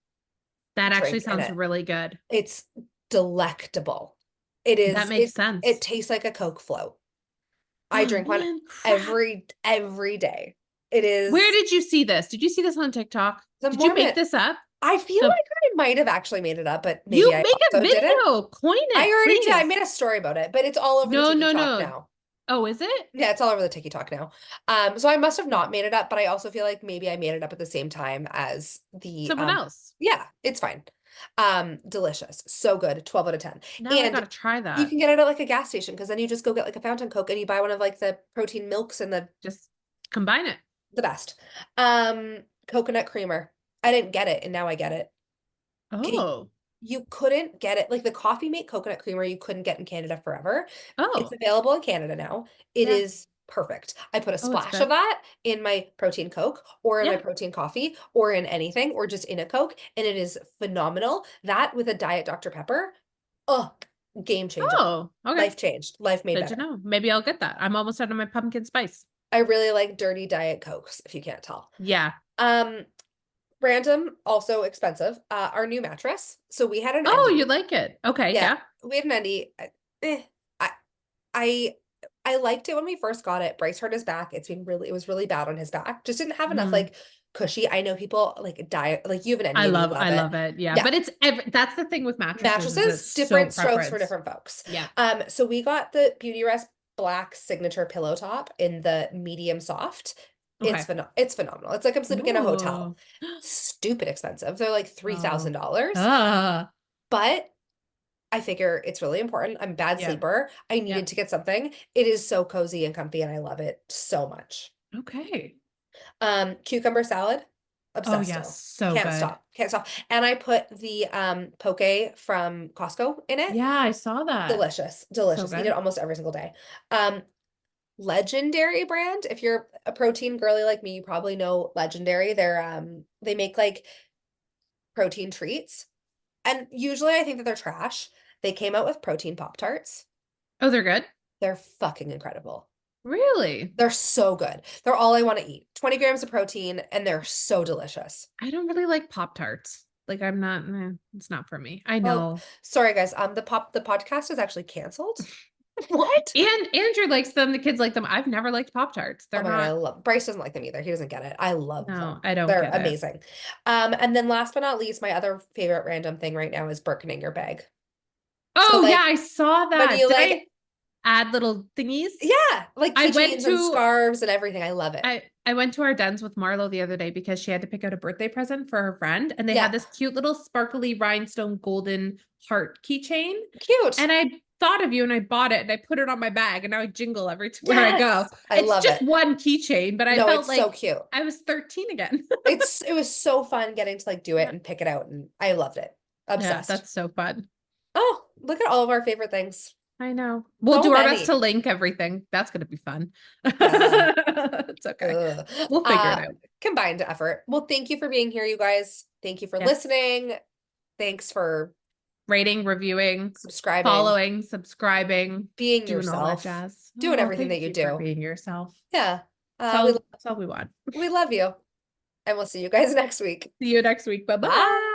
That actually sounds really good. It's delectable. It is. That makes sense. It tastes like a Coke float. I drink one every day. It is. Where did you see this? Did you see this on TikTok? Did you make this up? I feel like I might have actually made it up, but maybe you I make a also video, didn't. coin it. I already did. I made a story about it, but it's all over the TikTok now. Oh, is it? Yeah, it's all over the TikTok now. So I must have not made it up, but I also feel like maybe I made it up at the same time as the Someone else. yeah, it's fine. Delicious. So good. 12 out of 10. Now I And gotta try you that. can get it at like a gas station because then you just go get like a fountain Coke and you buy one of like the protein milks and Just combine it. the best. Coconut creamer. I didn't get it and now I get it. Okay, Oh. you couldn't get it like the coffee mate coconut creamer you couldn't get in Canada forever. It's Oh. available in Canada now. It Yeah. is perfect. I put a Oh, it's splash of good. that in my protein Coke or in my Yeah. protein coffee or in anything or just in a Coke and it is phenomenal. That with a diet Dr. Pepper, oh, game changer. Oh, okay. Life changed. Life made Good to better. know. Maybe I'll get that. I'm almost out of my pumpkin spice. I really like dirty diet Cokes, if you can't tell. Yeah. Um, Random, also expensive. Our new mattress. So we had an Oh, you endy. like it. Okay, Yeah, yeah. we had an endy. Eh, I I I liked it when we first got it. Bryce hurt his back. It was really bad on his back. Just didn't have enough Mhm. like cushy. I know people like die like you have an endy and you love I it. love it. Yeah. Yeah. But that's the thing with mattresses is Mattresses, it's so different strokes for preference. different folks. Yeah. So we got the Beauty Rest black signature pillow top in the medium soft. Okay. It's phenomenal. It's like I'm sleeping in a hotel. Ooh. Stupid expensive. They're like Oh. $3,000. Ah. But I figure it's really important. I'm a bad Yeah. sleeper. I Yeah. needed to get something. It is so cozy and comfy and I love it so much. Okay. Cucumber salad, Oh, obsessed yes. now. So Can't good. stop. Can't stop. And I put the poke from Costco in it. Yeah, I saw that. Delicious. So Delicious. Eat it good. almost every single day. Um, Legendary brand. If you're a protein girly like me, you probably know Legendary. They make like protein treats. And usually I think that they're trash. They came out with protein Pop-Tarts. Oh, they're good? They're fucking incredible. Really? They're so good. They're all I want to eat. 20 grams of protein, and they're so delicious. I don't really like Pop-Tarts. Like I'm not, it's not for me. I Oh, know. sorry guys. The podcast is actually canceled. What? And Andrew likes them. The kids like them. I've never liked Pop-Tarts. Oh They're my God, I not, love Bryce doesn't like them either. He doesn't get it. I love no, them. I don't They're get it. amazing. And then last but not least, my other favorite random thing right now is Birkening your bag. So Oh, yeah, like I saw when that. you Did like I add little thingies? yeah, like I went keychains and to scarves and everything. I love it. I went to our dens with Marlo the other day because she had to pick out a birthday present for her friend, and they had Yeah. this cute little sparkly rhinestone golden heart keychain. Cute. And I thought of you and I bought it and I put it on my bag and now I jingle every where I go. Yes. I It's love just it. one keychain, but I No, felt it's so like cute. I was 13 again. It was so fun getting to like do it Yeah. and pick it out and I loved it. Yeah, Obsessed. that's so fun. Oh, look at all of our favorite things. I know. We'll So do our best many. to link everything. That's going to be fun. Yeah. It's okay. Ugh. We'll figure it out. Combined effort. Well, thank you for being here, you guys. Thank you for Yes. listening. Thanks for Rating, reviewing, subscribing, following, subscribing, being doing all that yourself, jazz. doing Oh, everything that thank you you for do. being yourself. Yeah. That's all we want. We love you. And we'll see you guys next week. See you next week. Bye bye. Bye.